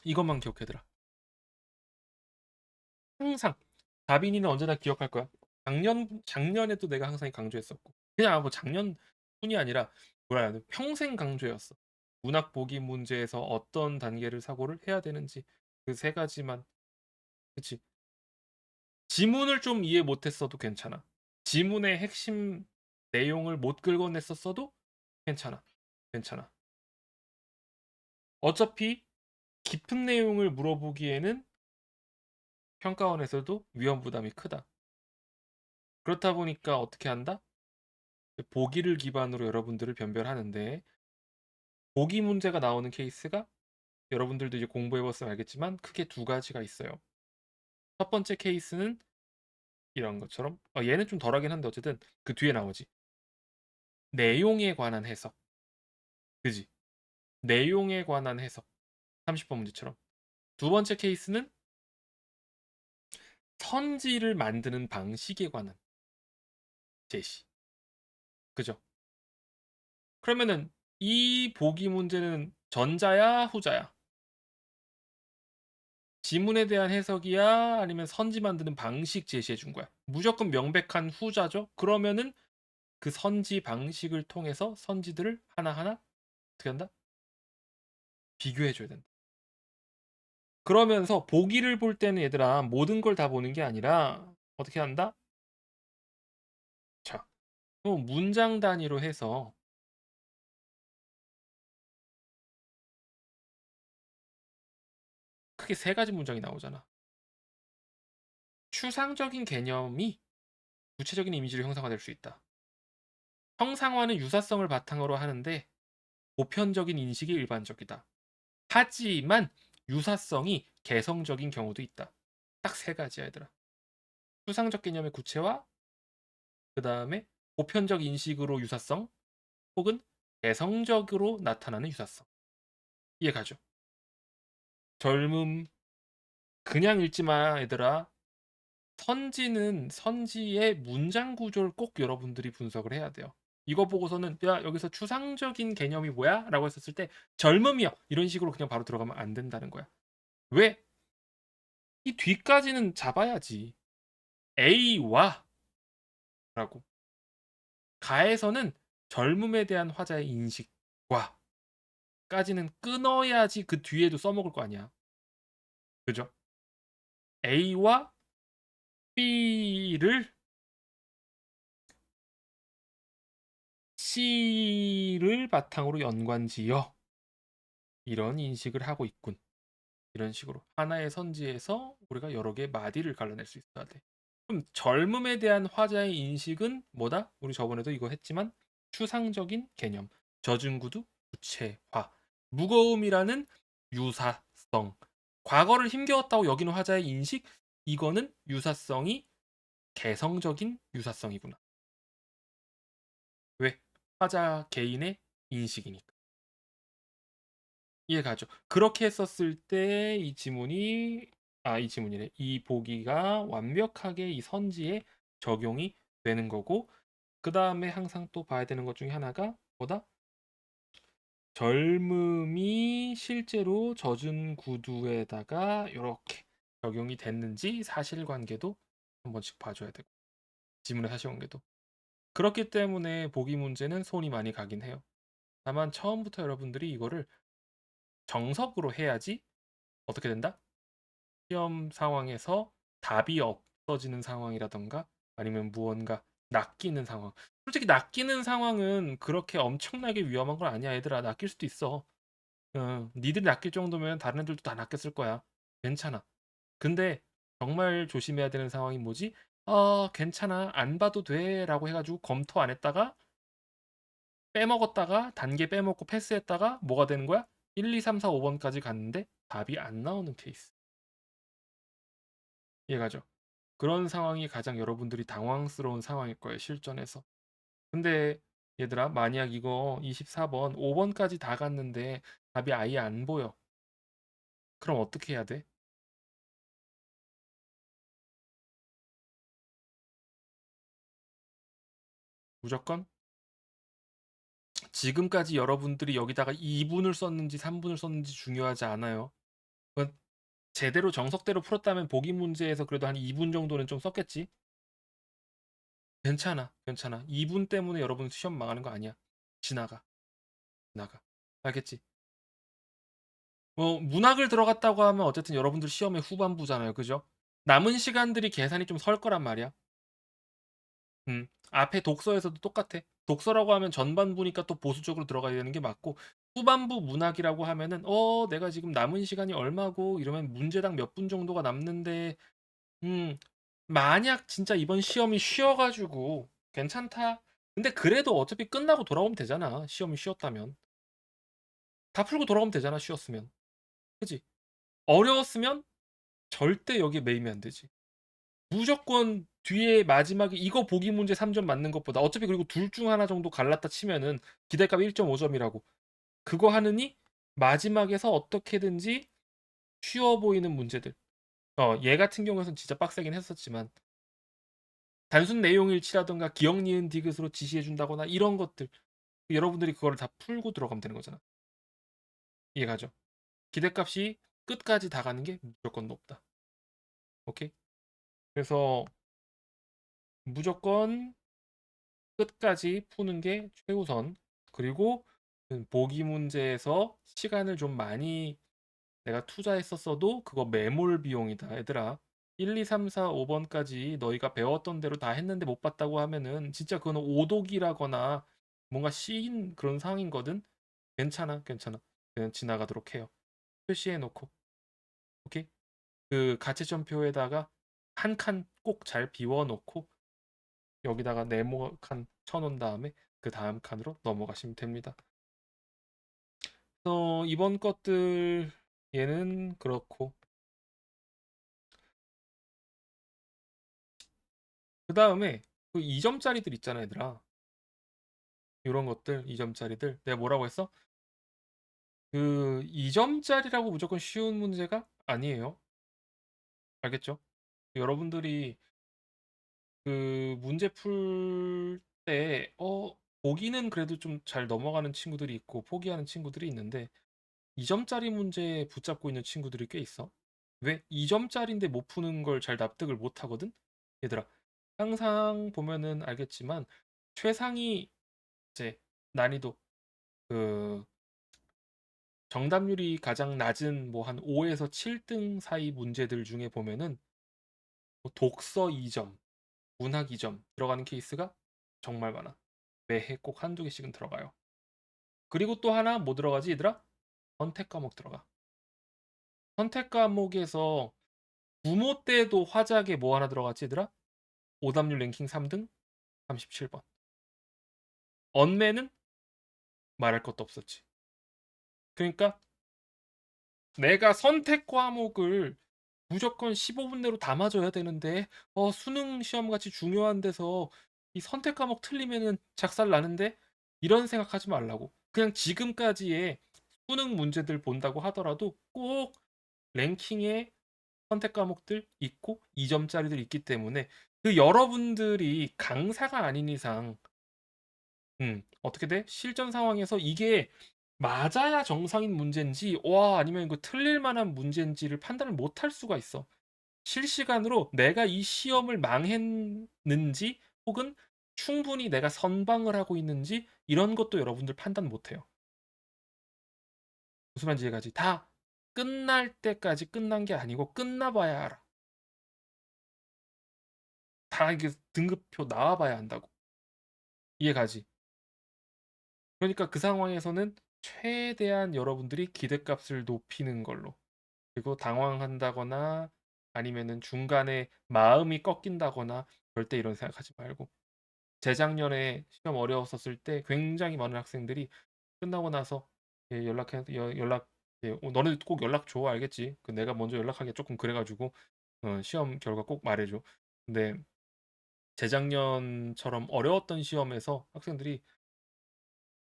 Speaker 1: 이것만 기억해두라. 항상 다빈이는 언제나 기억할 거야. 작년에도 내가 항상 강조했었고 그냥 뭐 작년뿐이 아니라 뭐라 해야 돼 평생 강조였어. 문학 보기 문제에서 어떤 단계를 사고를 해야 되는지 그 세 가지만. 그치? 지문을 좀 이해 못했어도 괜찮아. 지문의 핵심 내용을 못 긁어냈었어도 괜찮아. 괜찮아. 어차피 깊은 내용을 물어보기에는 평가원에서도 위험 부담이 크다. 그렇다 보니까 어떻게 한다? 보기를 기반으로 여러분들을 변별하는데 보기 문제가 나오는 케이스가 여러분들도 이제 공부해봤으면 알겠지만 크게 두 가지가 있어요. 첫 번째 케이스는 이런 것처럼 얘는 좀 덜하긴 한데 어쨌든 그 뒤에 나오지. 내용에 관한 해석. 그지? 내용에 관한 해석. 30번 문제처럼. 두 번째 케이스는 선지를 만드는 방식에 관한 제시. 그죠? 그러면은 이 보기 문제는 전자야, 후자야? 지문에 대한 해석이야? 아니면 선지 만드는 방식 제시해 준 거야? 무조건 명백한 후자죠? 그러면은 그 선지 방식을 통해서 선지들을 하나하나 어떻게 한다? 비교해 줘야 된다. 그러면서 보기를 볼 때는 얘들아 모든 걸 다 보는 게 아니라 어떻게 한다? 자, 문장 단위로 해서 크게 세 가지 문장이 나오잖아. 추상적인 개념이 구체적인 이미지로 형상화될 수 있다. 형상화는 유사성을 바탕으로 하는데 보편적인 인식이 일반적이다. 하지만 유사성이 개성적인 경우도 있다. 딱 세 가지야, 얘들아. 추상적 개념의 구체화, 그 다음에 보편적 인식으로 유사성 혹은 개성적으로 나타나는 유사성. 이해가죠? 젊음 그냥 읽지 마 얘들아. 선지는 선지의 문장 구조를 꼭 여러분들이 분석을 해야 돼요. 이거 보고서는 야 여기서 추상적인 개념이 뭐야? 라고 했었을 때 젊음이요 이런 식으로 그냥 바로 들어가면 안 된다는 거야. 왜? 이 뒤까지는 잡아야지. A와 라고 가에서는 젊음에 대한 화자의 인식과 까지는 끊어야지 그 뒤에도 써먹을 거 아니야. 그죠? A와 B를 C를 바탕으로 연관지어 이런 인식을 하고 있군. 이런 식으로 하나의 선지에서 우리가 여러 개의 마디를 갈라낼 수 있어야 돼. 그럼 젊음에 대한 화자의 인식은 뭐다? 우리 저번에도 이거 했지만 추상적인 개념, 저증구두, 구체화, 무거움이라는 유사성, 과거를 힘겨웠다고 여기는 화자의 인식, 이거는 유사성이 개성적인 유사성이구나. 왜? 화자 개인의 인식이니까. 이해가죠? 그렇게 했었을 때 이 지문이 이 지문이래. 이 보기가 완벽하게 이 선지에 적용이 되는 거고 그 다음에 항상 또 봐야 되는 것 중에 하나가 뭐다? 젊음이 실제로 젖은 구두에다가 이렇게 적용이 됐는지 사실관계도 한 번씩 봐줘야 되고 지문의 사실관계도 그렇기 때문에 보기 문제는 손이 많이 가긴 해요. 다만 처음부터 여러분들이 이거를 정석으로 해야지 어떻게 된다? 시험 상황에서 답이 없어지는 상황이라던가 아니면 무언가 낚이는 상황. 솔직히 낚이는 상황은 그렇게 엄청나게 위험한 건 아니야. 얘들아, 낚일 수도 있어. 니들이 낚일 정도면 다른 애들도 다 낚였을 거야. 괜찮아. 근데 정말 조심해야 되는 상황이 뭐지? 괜찮아. 안 봐도 돼. 라고 해가지고 검토 안 했다가 빼먹었다가 단계 빼먹고 패스했다가 뭐가 되는 거야? 1, 2, 3, 4, 5번까지 갔는데 답이 안 나오는 케이스. 이해가죠? 그런 상황이 가장 여러분들이 당황스러운 상황일 거예요, 실전에서. 근데 얘들아, 만약 이거 24번, 5번까지 다 갔는데 답이 아예 안 보여. 그럼 어떻게 해야 돼? 무조건 지금까지 여러분들이 여기다가 2분을 썼는지 3분을 썼는지 중요하지 않아요. 그건 제대로 정석대로 풀었다면 보기 문제에서 그래도 한 2분 정도는 좀 썼겠지? 괜찮아, 괜찮아. 2분 때문에 여러분 시험 망하는 거 아니야. 지나가, 지나가. 알겠지? 문학을 들어갔다고 하면 어쨌든 여러분들 시험의 후반부잖아요. 그죠? 남은 시간들이 계산이 좀 설 거란 말이야. 앞에 독서에서도 똑같아. 독서라고 하면 전반부니까 또 보수적으로 들어가야 되는 게 맞고, 후반부 문학이라고 하면은, 내가 지금 남은 시간이 얼마고, 이러면 문제당 몇 분 정도가 남는데, 음, 만약 진짜 이번 시험이 쉬어가지고, 괜찮다. 근데 그래도 어차피 끝나고 돌아오면 되잖아. 시험이 쉬었다면. 다 풀고 돌아오면 되잖아. 쉬었으면. 그지? 어려웠으면 절대 여기에 매이면 안 되지. 무조건 뒤에 마지막에 이거 보기 문제 3점 맞는 것보다 어차피 그리고 둘 중 하나 정도 갈랐다 치면은 기대값 1.5점이라고 그거 하느니 마지막에서 어떻게든지 쉬워 보이는 문제들 얘 같은 경우에는 진짜 빡세긴 했었지만 단순 내용 일치라던가 기억 니은 디귿으로 지시해 준다거나 이런 것들 여러분들이 그거를 다 풀고 들어가면 되는 거잖아. 이해가죠? 기대값이 끝까지 다 가는 게 무조건 높다. 오케이? 그래서 무조건 끝까지 푸는 게 최우선. 그리고 보기 문제에서 시간을 좀 많이 내가 투자했었어도 그거 매몰 비용이다. 얘들아. 1, 2, 3, 4, 5번까지 너희가 배웠던 대로 다 했는데 못 봤다고 하면은 진짜 그건 오독이라거나 뭔가 시인 그런 상황이거든. 괜찮아, 괜찮아. 그냥 지나가도록 해요. 표시해 놓고. 오케이? 그 가채점표에다가 한 칸 꼭 잘 비워 놓고 여기다가 네모 칸 쳐놓은 다음에 그 다음 칸으로 넘어가시면 됩니다. 이번 것들 얘는 그렇고 그 다음에 그 2점짜리들 있잖아, 얘들아. 이런 것들, 2점짜리들. 내가 뭐라고 했어? 그 2점짜리라고 무조건 쉬운 문제가 아니에요. 알겠죠? 여러분들이 그 문제 풀 때, 보기는 그래도 좀 잘 넘어가는 친구들이 있고, 포기하는 친구들이 있는데, 2점짜리 문제에 붙잡고 있는 친구들이 꽤 있어. 왜? 2점짜리인데 못 푸는 걸 잘 납득을 못 하거든? 얘들아, 항상 보면은 알겠지만, 최상위, 이제, 난이도, 그, 정답률이 가장 낮은 뭐 한 5에서 7등 사이 문제들 중에 보면은, 뭐 독서 2점, 문학 2점 들어가는 케이스가 정말 많아. 매해 꼭 한두 개씩은 들어가요. 그리고 또 하나 뭐 들어가지 얘들아? 선택 과목 들어가. 선택 과목에서 부모 때도 화작에 뭐 하나 들어갔지 얘들아? 오답률 랭킹 3등 37번. 언매는 말할 것도 없었지. 그러니까 내가 선택 과목을 무조건 15분 내로 다 맞아야 되는데 수능 시험 같이 중요한 데서 이 선택 과목 틀리면은 작살 나는데 이런 생각하지 말라고. 그냥 지금까지의 수능 문제들 본다고 하더라도 꼭 랭킹에 선택 과목들 있고 2점짜리들 있기 때문에 그 여러분들이 강사가 아닌 이상 어떻게 돼? 실전 상황에서 이게 맞아야 정상인 문제인지 와 아니면 이거 틀릴 만한 문제인지를 판단을 못 할 수가 있어. 실시간으로 내가 이 시험을 망했는지 혹은 충분히 내가 선방을 하고 있는지 이런 것도 여러분들 판단 못 해요. 무슨 말인지 이해가지? 다 끝날 때까지 끝난 게 아니고 끝나봐야 알아. 다 이게 등급표 나와봐야 한다고. 이해가지? 그러니까 그 상황에서는 최대한 여러분들이 기대값을 높이는 걸로. 그리고 당황한다거나 아니면은 중간에 마음이 꺾인다거나 절대 이런 생각하지 말고. 재작년에 시험 어려웠었을 때 굉장히 많은 학생들이 끝나고 나서 연락 너네 꼭 연락 줘 알겠지? 그 내가 먼저 연락하기 조금 그래가지고 시험 결과 꼭 말해줘. 근데 재작년처럼 어려웠던 시험에서 학생들이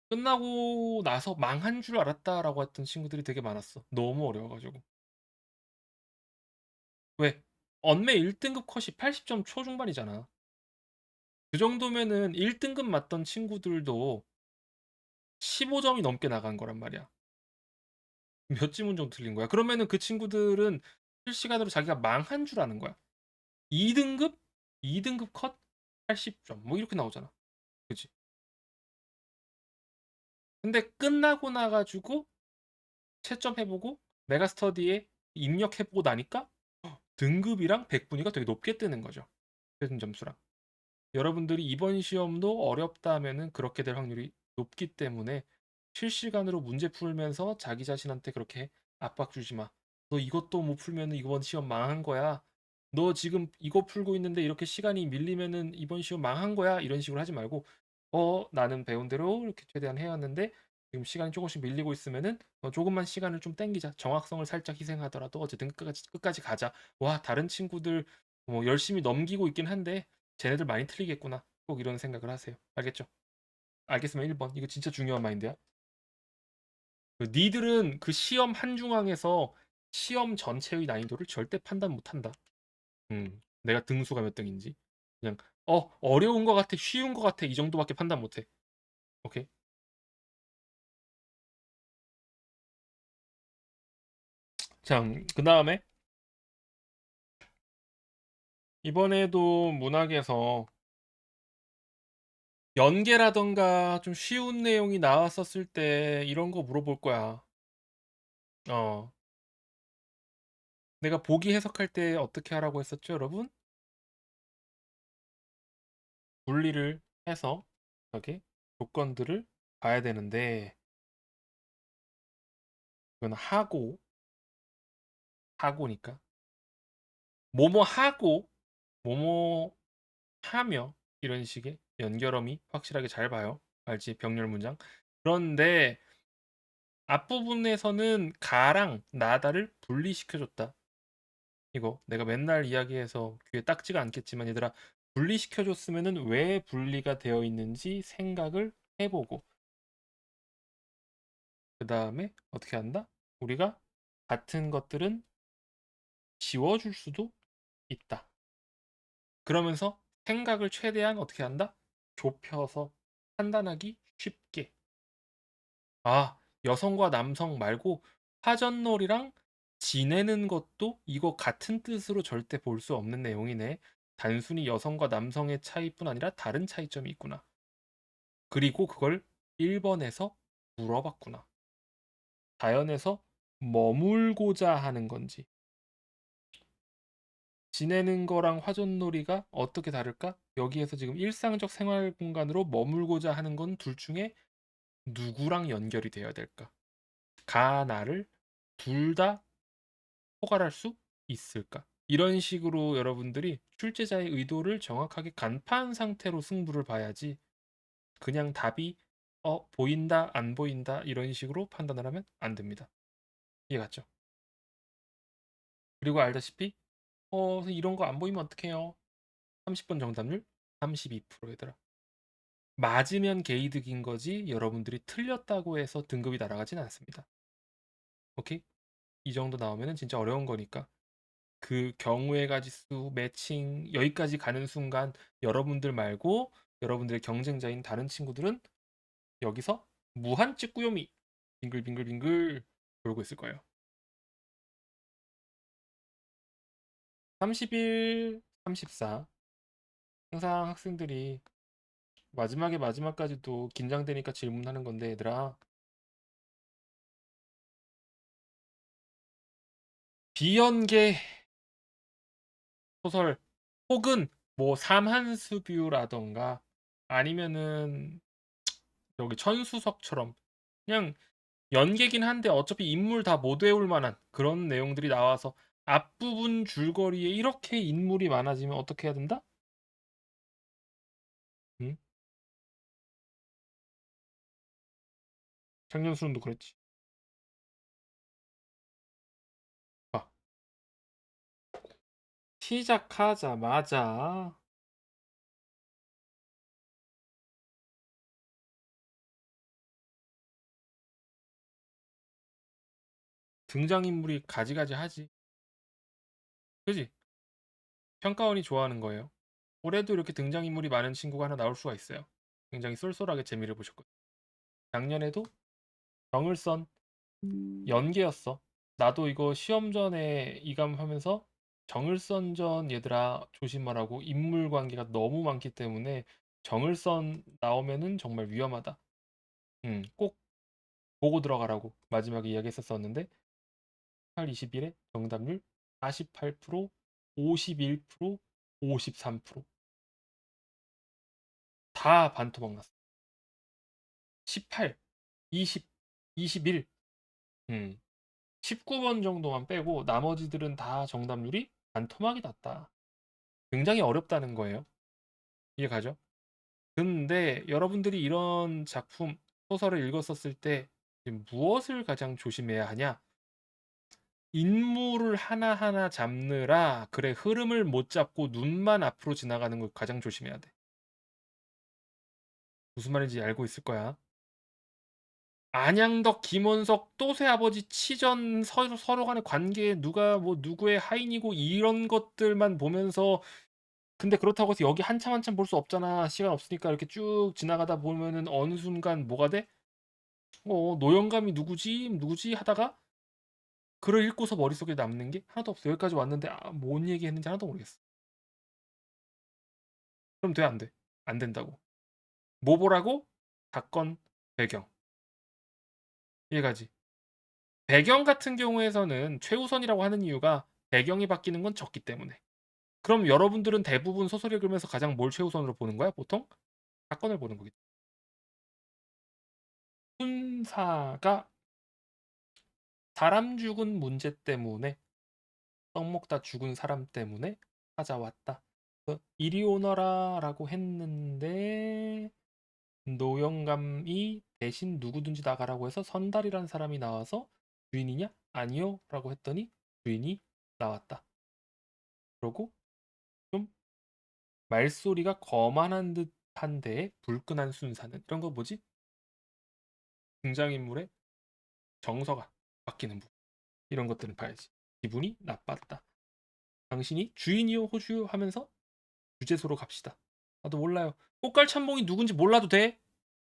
Speaker 1: 끝나고 나서 망한 줄 알았다라고 했던 친구들이 되게 많았어. 너무 어려워가지고. 왜? 언매 1등급 컷이 80점 초중반이잖아. 그 정도면은 1등급 맞던 친구들도 15점이 넘게 나간 거란 말이야. 몇 지문 정도 틀린 거야. 그러면은 그 친구들은 실시간으로 자기가 망한 줄 아는 거야. 2등급? 2등급 컷? 80점. 뭐 이렇게 나오잖아. 그치? 근데 끝나고 나가지고 채점 해보고 메가스터디에 입력해보고 나니까 등급이랑 백분위가 되게 높게 뜨는 거죠. 최종 점수랑. 여러분들이 이번 시험도 어렵다 하면은 그렇게 될 확률이 높기 때문에 실시간으로 문제 풀면서 자기 자신한테 그렇게 압박 주지 마. 너 이것도 못 풀면은 이번 시험 망한 거야. 너 지금 이거 풀고 있는데 이렇게 시간이 밀리면은 이번 시험 망한 거야. 이런 식으로 하지 말고, 나는 배운 대로 이렇게 최대한 해왔는데 지금 시간이 조금씩 밀리고 있으면은 조금만 시간을 좀 땡기자. 정확성을 살짝 희생하더라도 어쨌든 끝까지 가자. 와, 다른 친구들 뭐 열심히 넘기고 있긴 한데 쟤네들 많이 틀리겠구나. 꼭 이런 생각을 하세요. 알겠죠? 알겠으면 1번. 이거 진짜 중요한 마인드야. 니들은 그 시험 한중항에서 시험 전체의 난이도를 절대 판단 못 한다. 내가 등수가 몇 등인지. 그냥, 어려운 거 같아, 쉬운 거 같아, 이 정도밖에 판단 못 해. 오케이? 자, 그 다음에, 이번에도 문학에서 연계라던가 좀 쉬운 내용이 나왔었을 때 이런 거 물어볼 거야. 어, 내가 보기 해석할 때 어떻게 하라고 했었죠, 여러분? 분리를 해서 여기 조건들을 봐야 되는데 이건 하고니까 뭐뭐 하고 뭐뭐 하며 이런 식의 연결어미 확실하게 잘 봐요. 알지? 병렬 문장. 그런데 앞부분에서는 가랑 나다를 분리시켜줬다. 이거 내가 맨날 이야기해서 귀에 딱지가 않겠지만 얘들아 분리시켜줬으면은 왜 분리가 되어 있는지 생각을 해보고, 그 다음에 어떻게 한다? 우리가 같은 것들은 지워줄 수도 있다. 그러면서 생각을 최대한 어떻게 한다? 좁혀서 판단하기 쉽게. 아, 여성과 남성 말고 화전놀이랑 지내는 것도 이거 같은 뜻으로 절대 볼 수 없는 내용이네. 단순히 여성과 남성의 차이뿐 아니라 다른 차이점이 있구나. 그리고 그걸 1번에서 물어봤구나. 자연에서 머물고자 하는 건지. 지내는 거랑 화전놀이가 어떻게 다를까? 여기에서 지금 일상적 생활 공간으로 머물고자 하는 건 둘 중에 누구랑 연결이 되어야 될까? 가, 나를 둘 다 포괄할 수 있을까? 이런 식으로 여러분들이 출제자의 의도를 정확하게 간파한 상태로 승부를 봐야지 그냥 답이 보인다, 안 보인다 이런 식으로 판단을 하면 안 됩니다. 이해 갔죠? 그리고 알다시피 이런 거 안 보이면 어떡해요? 30번 정답률 32% 얘들아. 맞으면 개이득인 거지 여러분들이 틀렸다고 해서 등급이 날아가진 않습니다. 오케이? 이 정도 나오면은 진짜 어려운 거니까 그 경우의 가지수 매칭 여기까지 가는 순간 여러분들 말고 여러분들의 경쟁자인 다른 친구들은 여기서 무한 찍구요미 빙글빙글빙글 돌고 있을 거예요. 31, 34 항상 학생들이 마지막까지도 긴장되니까 질문하는 건데 얘들아 비연계 소설 혹은 뭐 삼한수뷰라던가 아니면은 여기 천수석처럼 그냥 연계긴 한데 어차피 인물 다 못 외울 만한 그런 내용들이 나와서 앞부분 줄거리에 이렇게 인물이 많아지면 어떻게 해야 된다? 응? 작년수련도 그랬지. 아, 시작하자마자 등장인물이 가지가지 하지. 그지? 평가원이 좋아하는 거예요. 올해도 이렇게 등장인물이 많은 친구가 하나 나올 수가 있어요. 굉장히 쏠쏠하게 재미를 보셨거든요. 작년에도 정을선 연계였어. 나도 이거 시험 전에 이감하면서 정을선전 얘들아 조심하라고 인물 관계가 너무 많기 때문에 정을선 나오면은 정말 위험하다. 꼭 보고 들어가라고 마지막에 이야기했었었는데 8-21에 정답률 48%, 51%, 53%다 반토막 났어. 18, 20, 21, 19번 정도만 빼고 나머지들은 다 정답률이 반토막이 났다. 굉장히 어렵다는 거예요. 이해 가죠? 근데 여러분들이 이런 작품, 소설을 읽었었을 때 무엇을 가장 조심해야 하냐? 인물을 하나하나 잡느라 그래 흐름을 못 잡고 눈만 앞으로 지나가는 걸 가장 조심해야 돼. 무슨 말인지 알고 있을 거야. 안양덕, 김원석, 또세 아버지 치전 서로 간의 관계 누가 뭐 누구의 하인이고 이런 것들만 보면서 근데 그렇다고 해서 여기 한참 한참 볼 수 없잖아. 시간 없으니까 이렇게 쭉 지나가다 보면은 어느 순간 뭐가 돼? 노영감이 누구지? 누구지? 하다가 글을 읽고서 머릿속에 남는 게 하나도 없어. 여기까지 왔는데 뭔 얘기했는지 하나도 모르겠어. 그럼 돼, 안 돼? 안 된다고. 뭐 보라고? 사건 배경. 이해가지? 배경 같은 경우에서는 최우선이라고 하는 이유가 배경이 바뀌는 건 적기 때문에. 그럼 여러분들은 대부분 소설 읽으면서 가장 뭘 최우선으로 보는 거야? 보통 사건을 보는 거겠지. 훈사가 사람 죽은 문제 때문에 떡 먹다 죽은 사람 때문에 찾아왔다. 이리 오너라라고 했는데 노영감이 대신 누구든지 나가라고 해서 선달이라는 사람이 나와서 주인이냐? 아니요 라고 했더니 주인이 나왔다. 그러고 좀 말소리가 거만한 듯한데 불끈한 순사는 이런 거 뭐지? 등장인물의 정서가 바뀌는 부분 이런 것들은 봐야지. 기분이 나빴다. 당신이 주인이요 호주요 하면서 주제소로 갑시다. 나도 몰라요. 꽃갈참봉이 누군지 몰라도 돼?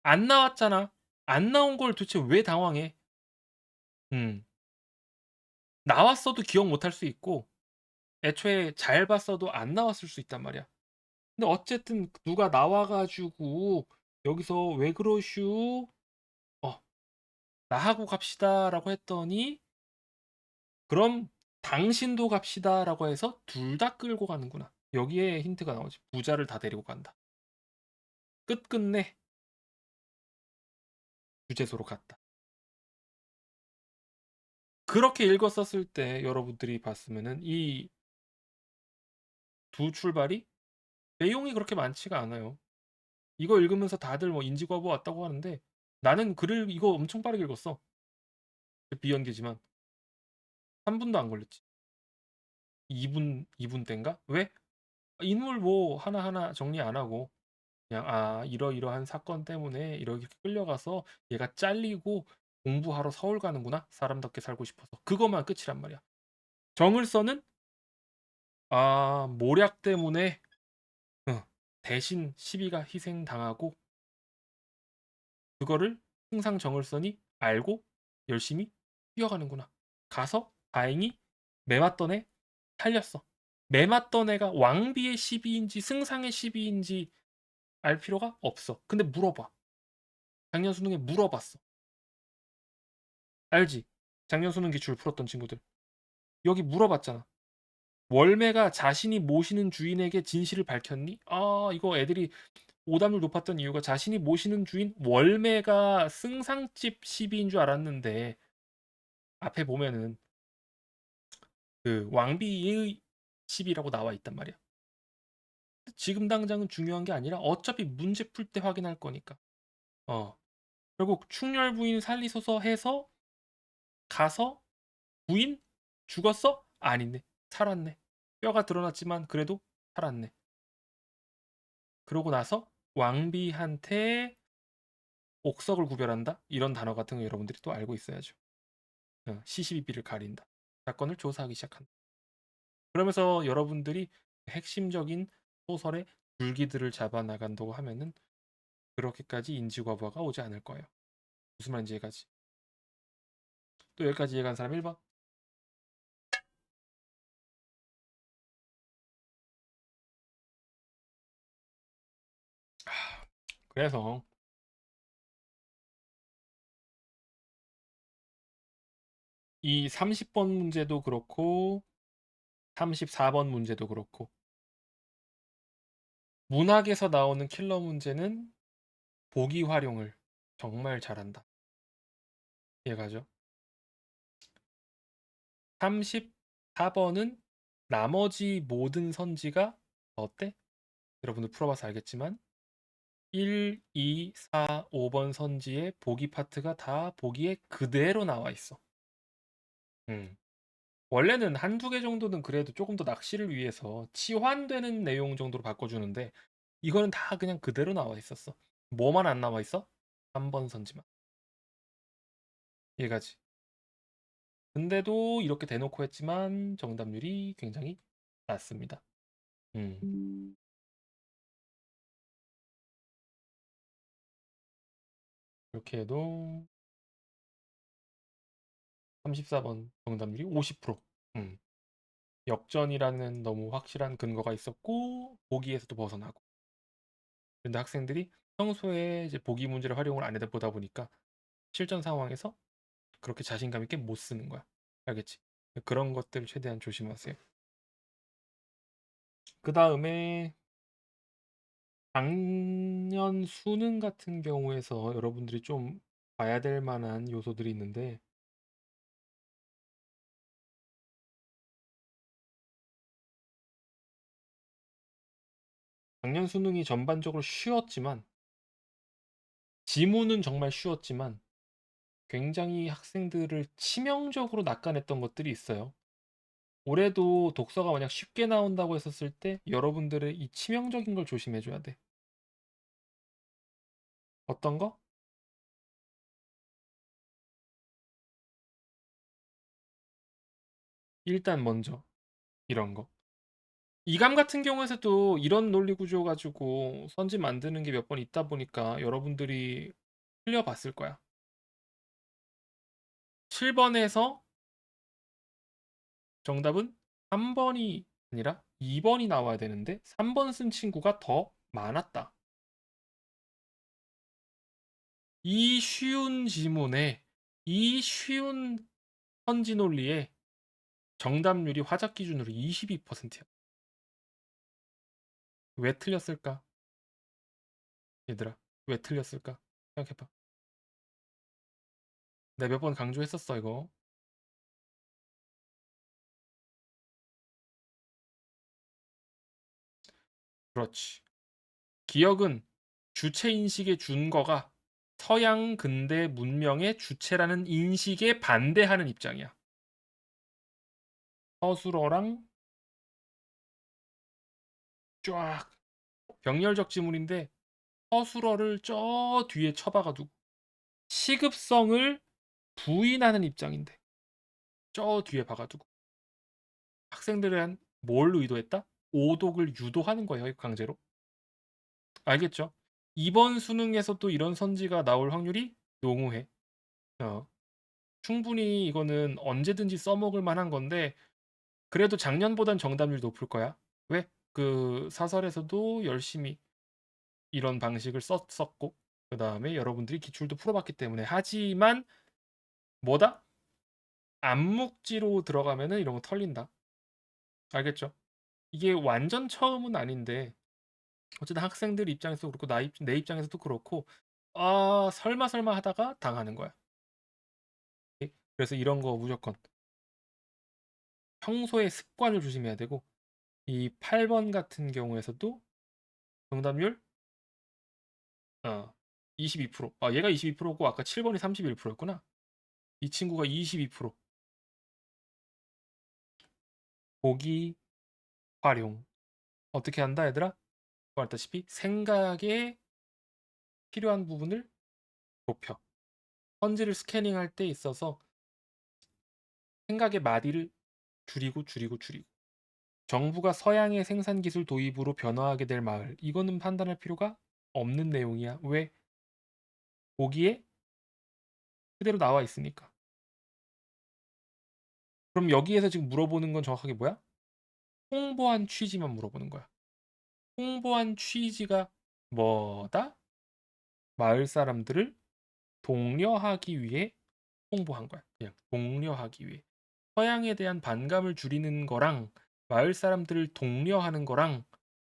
Speaker 1: 안 나왔잖아. 안 나온 걸 도대체 왜 당황해? 음. 나왔어도 기억 못할 수 있고 애초에 잘 봤어도 안 나왔을 수 있단 말이야. 근데 어쨌든 누가 나와가지고 여기서 왜 그러슈? 어, 나하고 갑시다라고 했더니 그럼 당신도 갑시다라고 해서 둘 다 끌고 가는구나. 여기에 힌트가 나오지. 부자를 다 데리고 간다. 끝끝내 주제소로 갔다. 그렇게 읽었었을 때 여러분들이 봤으면은 이 두 출발이 내용이 그렇게 많지가 않아요. 이거 읽으면서 다들 뭐 인지과부 왔다고 하는데 나는 글을 이거 엄청 빠르게 읽었어. 비연기지만 3분도 안 걸렸지. 2분 때인가? 왜? 인물 뭐 하나하나 정리 안 하고 그냥 이러이러한 사건 때문에 이렇게 끌려가서 얘가 잘리고 공부하러 서울 가는구나. 사람답게 살고 싶어서. 그것만 끝이란 말이야. 정을서는 모략 때문에 대신 시비가 희생당하고 그거를 승상 정을선이 알고 열심히 뛰어가는구나. 가서 다행히 매맞던 애 살렸어. 매맞던 애가 왕비의 시비인지 승상의 시비인지 알 필요가 없어. 근데 물어봐. 작년 수능에 물어봤어. 알지? 작년 수능 기출 풀었던 친구들. 여기 물어봤잖아. 월매가 자신이 모시는 주인에게 진실을 밝혔니? 이거 애들이 오답률 높았던 이유가 자신이 모시는 주인 월매가 승상집 시비인 줄 알았는데 앞에 보면은 그 왕비의 시비라고 나와 있단 말이야. 지금 당장은 중요한 게 아니라 어차피 문제 풀 때 확인할 거니까. 결국 충렬 부인 살리소서 해서 가서 부인 죽었어? 아니네. 살았네. 뼈가 드러났지만 그래도 살았네. 그러고 나서 왕비한테 옥석을 구별한다? 이런 단어 같은 거 여러분들이 또 알고 있어야죠. 시시비비를 가린다. 사건을 조사하기 시작한다. 그러면서 여러분들이 핵심적인 소설의 줄기들을 잡아 나간다고 하면은 그렇게까지 인지과부하가 오지 않을 거예요. 무슨 말인지 이해가지? 또 여기까지 이해간 사람 1번? 그래서 이 30번 문제도 그렇고 34번 문제도 그렇고 문학에서 나오는 킬러 문제는 보기 활용을 정말 잘한다. 이해가죠? 34번은 나머지 모든 선지가 어때? 여러분들 풀어봐서 알겠지만 1, 2, 4, 5번 선지의 보기 파트가 다 보기에 그대로 나와 있어. 음. 원래는 한두 개 정도는 그래도 조금 더 낚시를 위해서 치환되는 내용 정도로 바꿔주는데 이거는 다 그냥 그대로 나와 있었어. 뭐만 안 나와 있어? 3번 선지만. 얘가지. 근데도 이렇게 대놓고 했지만 정답률이 굉장히 낮습니다. 음. 이렇게 해도 34번 정답률이 50%. 음. 역전이라는 너무 확실한 근거가 있었고 보기에서도 벗어나고. 근데 학생들이 평소에 이제 보기 문제를 활용을 안 해다 보다 보니까 실전 상황에서 그렇게 자신감 있게 못 쓰는 거야. 알겠지? 그런 것들 최대한 조심하세요. 그 다음에 작년 수능 같은 경우에서 여러분들이 좀 봐야 될 만한 요소들이 있는데 작년 수능이 전반적으로 쉬웠지만 지문은 정말 쉬웠지만 굉장히 학생들을 치명적으로 낙관했던 것들이 있어요. 올해도 독서가 만약 쉽게 나온다고 했었을 때 여러분들의 이 치명적인 걸 조심해줘야 돼. 어떤 거? 일단 먼저 이런 거. 이감 같은 경우에서도 이런 논리 구조 가지고 선지 만드는 게 몇 번 있다 보니까 여러분들이 흘려봤을 거야. 7번에서 정답은 3번이 아니라 2번이 나와야 되는데 3번 쓴 친구가 더 많았다. 이 쉬운 지문에 이 쉬운 선지 논리에 정답률이 화작 기준으로 22%야. 왜 틀렸을까? 얘들아, 왜 틀렸을까? 생각해봐. 내가 몇 번 강조했었어, 이거. 그렇지. 기억은 주체 인식의 준거가 서양 근대 문명의 주체라는 인식에 반대하는 입장이야. 서술어랑 쫙 병렬적 지문인데 서술어를 저 뒤에 쳐박아두고 시급성을 부인하는 입장인데 저 뒤에 박아두고 학생들은 뭘 의도했다? 오독을 유도하는 거예요, 강제로. 알겠죠? 이번 수능에서도 이런 선지가 나올 확률이 농후해. 어. 충분히 이거는 언제든지 써먹을 만한 건데 그래도 작년보단 정답률이 높을 거야. 왜? 그 사설에서도 열심히 이런 방식을 썼었고 그 다음에 여러분들이 기출도 풀어봤기 때문에 하지만 뭐다? 암묵지로 들어가면은 이런 거 털린다. 알겠죠? 이게 완전 처음은 아닌데 어쨌든 학생들 입장에서 그렇고 내 입장에서도 그렇고 아 설마 설마 하다가 당하는 거야. 그래서 이런 거 무조건 평소에 습관을 조심해야 되고 이 8번 같은 경우에서도 정답률 22%. 아 얘가 22%고 아까 7번이 31%였구나. 이 친구가 22%. 보기 활용. 어떻게 한다 얘들아? 말했다시피 생각에 필요한 부분을 좁혀. 선지를 스캐닝할 때 있어서 생각의 마디를 줄이고 줄이고 줄이고. 정부가 서양의 생산 기술 도입으로 변화하게 될 마을. 이거는 판단할 필요가 없는 내용이야. 왜? 보기에 그대로 나와 있으니까. 그럼 여기에서 지금 물어보는 건 정확하게 뭐야? 홍보한 취지만 물어보는 거야. 홍보한 취지가 뭐다? 마을 사람들을 독려하기 위해 홍보한 거야. 그냥 독려하기 위해. 서양에 대한 반감을 줄이는 거랑 마을 사람들을 독려하는 거랑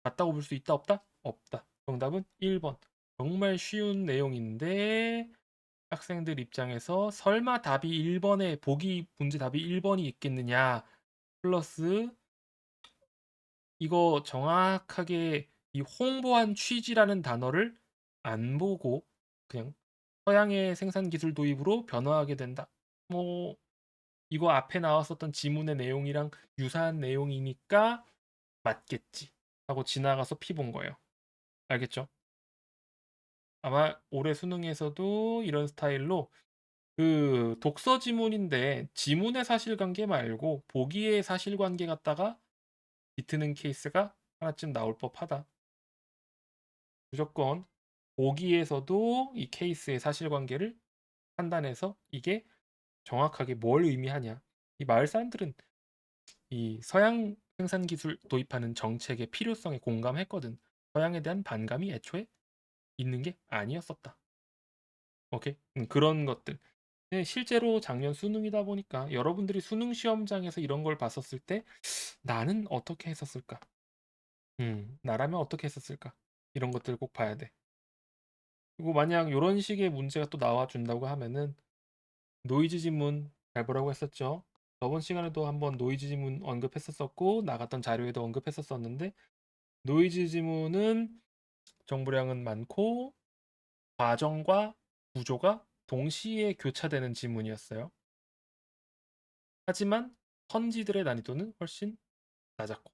Speaker 1: 같다고 볼 수 있다 없다? 없다. 정답은 1번. 정말 쉬운 내용인데 학생들 입장에서 설마 답이 1번에 보기 문제 답이 1번이 있겠느냐 플러스 이거 정확하게 이 홍보한 취지라는 단어를 안 보고 그냥 서양의 생산 기술 도입으로 변화하게 된다. 뭐 이거 앞에 나왔었던 지문의 내용이랑 유사한 내용이니까 맞겠지 하고 지나가서 피 본 거예요. 알겠죠? 아마 올해 수능에서도 이런 스타일로 그 독서 지문인데 지문의 사실관계 말고 보기의 사실관계 갖다가 비트는 케이스가 하나쯤 나올 법하다. 무조건 보기에서도 이 케이스의 사실관계를 판단해서 이게 정확하게 뭘 의미하냐. 이 마을 사람들은 이 서양 생산 기술 도입하는 정책의 필요성에 공감했거든. 서양에 대한 반감이 애초에 있는 게 아니었었다. 오케이? 그런 것들. 근데 실제로 작년 수능이다 보니까 여러분들이 수능 시험장에서 이런 걸 봤었을 때 나는 어떻게 했었을까? 나라면 어떻게 했었을까? 이런 것들을 꼭 봐야 돼. 그리고 만약 이런 식의 문제가 또 나와준다고 하면은 노이즈 지문 잘 보라고 했었죠. 저번 시간에도 한번 노이즈 지문 언급했었었고 나갔던 자료에도 언급했었었는데 노이즈 지문은 정보량은 많고 과정과 구조가 동시에 교차되는 지문이었어요. 하지만 선지들의 난이도는 훨씬 낮았고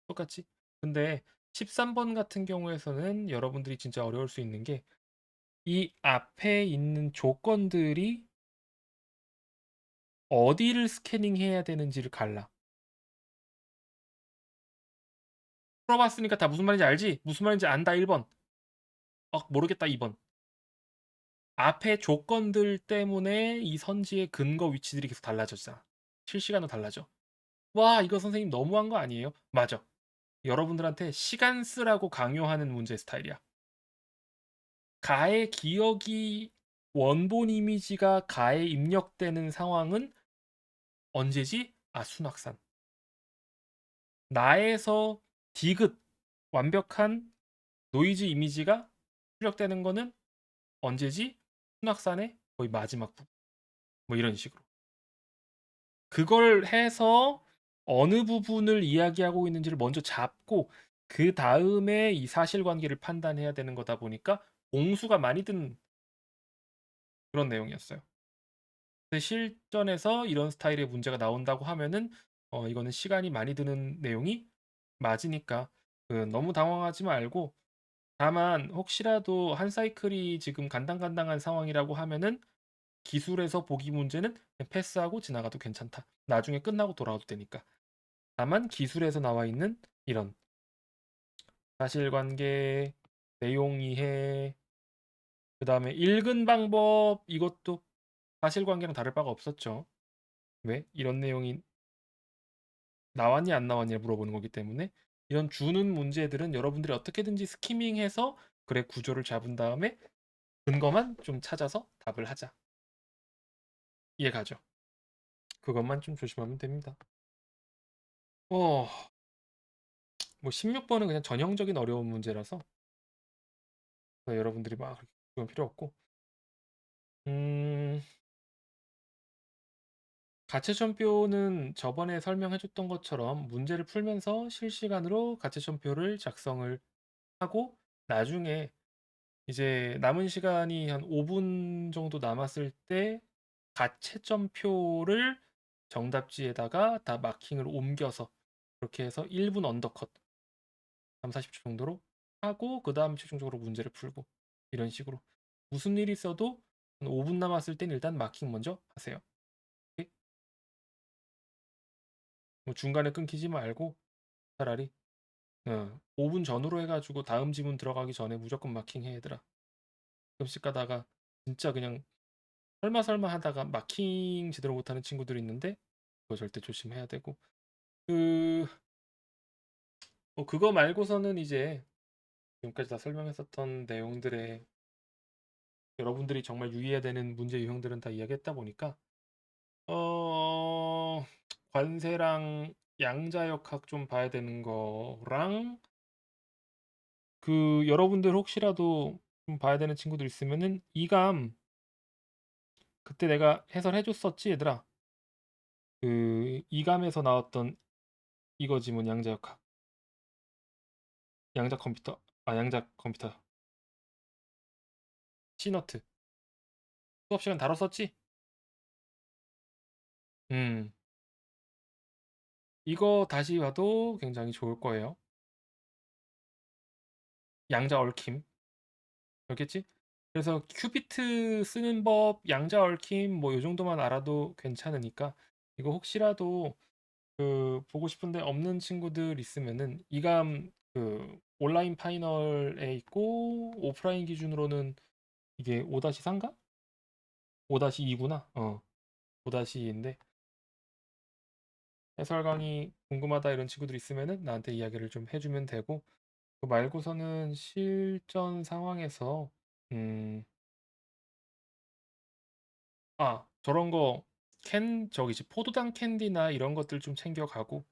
Speaker 1: 똑같지. 근데 13번 같은 경우에서는 여러분들이 진짜 어려울 수 있는 게 이 앞에 있는 조건들이 어디를 스캐닝해야 되는지를 갈라. 풀어봤으니까 다 무슨 말인지 알지? 무슨 말인지 안다 1번. 모르겠다 2번. 앞에 조건들 때문에 이 선지의 근거 위치들이 계속 달라졌잖아. 실시간으로 달라져. 와, 이거 선생님 너무한 거 아니에요? 맞아. 여러분들한테 시간 쓰라고 강요하는 문제 스타일이야. 가의 기억이 원본 이미지가 가에 입력되는 상황은 언제지? 순학산. 나에서 디귿 완벽한 노이즈 이미지가 출력되는 거는 언제지? 순학산의 거의 마지막 부분. 뭐 이런 식으로. 그걸 해서 어느 부분을 이야기하고 있는지를 먼저 잡고 그 다음에 이 사실관계를 판단해야 되는 거다 보니까 공수가 많이 든 그런 내용이었어요. 근데 실전에서 이런 스타일의 문제가 나온다고 하면은 이거는 시간이 많이 드는 내용이 맞으니까 너무 당황하지 말고 다만 혹시라도 한 사이클이 지금 간당간당한 상황이라고 하면은 기술에서 보기 문제는 그냥 패스하고 지나가도 괜찮다. 나중에 끝나고 돌아와도 되니까. 다만 기술에서 나와 있는 이런 사실관계, 내용 이해, 그 다음에 읽은 방법 이것도 사실관계랑 다를 바가 없었죠. 왜? 이런 내용이 나왔니 안 나왔냐 물어보는 거기 때문에 이런 주는 문제들은 여러분들이 어떻게든지 스키밍해서 그래 구조를 잡은 다음에 근거만 좀 찾아서 답을 하자. 이해 가죠? 그것만 좀 조심하면 됩니다. 어, 뭐 16번은 그냥 전형적인 어려운 문제라서 여러분들이 막 그건 필요 없고 음, 가채점표는 저번에 설명해줬던 것처럼 문제를 풀면서 실시간으로 가채점표를 작성을 하고 나중에 이제 남은 시간이 한 5분 정도 남았을 때 가채점표를 정답지에다가 다 마킹을 옮겨서 그렇게 해서 1분 언더컷 3, 40초 정도로 하고 그 다음 최종적으로 문제를 풀고 이런 식으로 무슨 일이 있어도 한 5분 남았을 땐 일단 마킹 먼저 하세요. 오케이? 뭐 중간에 끊기지 말고 차라리 5분 전후로 해가지고 다음 지문 들어가기 전에 무조건 마킹해 얘들아. 가끔씩 가다가 진짜 그냥 설마 설마 하다가 마킹 제대로 못하는 친구들이 있는데 그거 절대 조심해야 되고 그 그거 말고서는 이제 지금까지 다 설명했었던 내용들의 여러분들이 정말 유의해야 되는 문제 유형들은 다 이야기했다 보니까 어 관세랑 양자역학 좀 봐야 되는 거랑 여러분들 혹시라도 좀 봐야 되는 친구들 있으면은 이감 그때 내가 해설해 줬었지 얘들아. 이감에서 나왔던 이거 지문 양자역학 양자 컴퓨터 C너트 수업 시간 다뤘었지? 음 이거 다시 봐도 굉장히 좋을 거예요. 양자 얽힘 알겠지? 그래서 큐비트 쓰는 법, 양자 얽힘 뭐 요 정도만 알아도 괜찮으니까 이거 혹시라도 보고 싶은데 없는 친구들 있으면은 이감 온라인 파이널에 있고 오프라인 기준으로는 이게 5-3인가? 5-2구나. 5-2인데 해설 강의 궁금하다 이런 친구들 있으면은 나한테 이야기를 좀 해주면 되고 그 말고서는 실전 상황에서 음, 저런 거 저기지 포도당 캔디나 이런 것들 좀 챙겨가고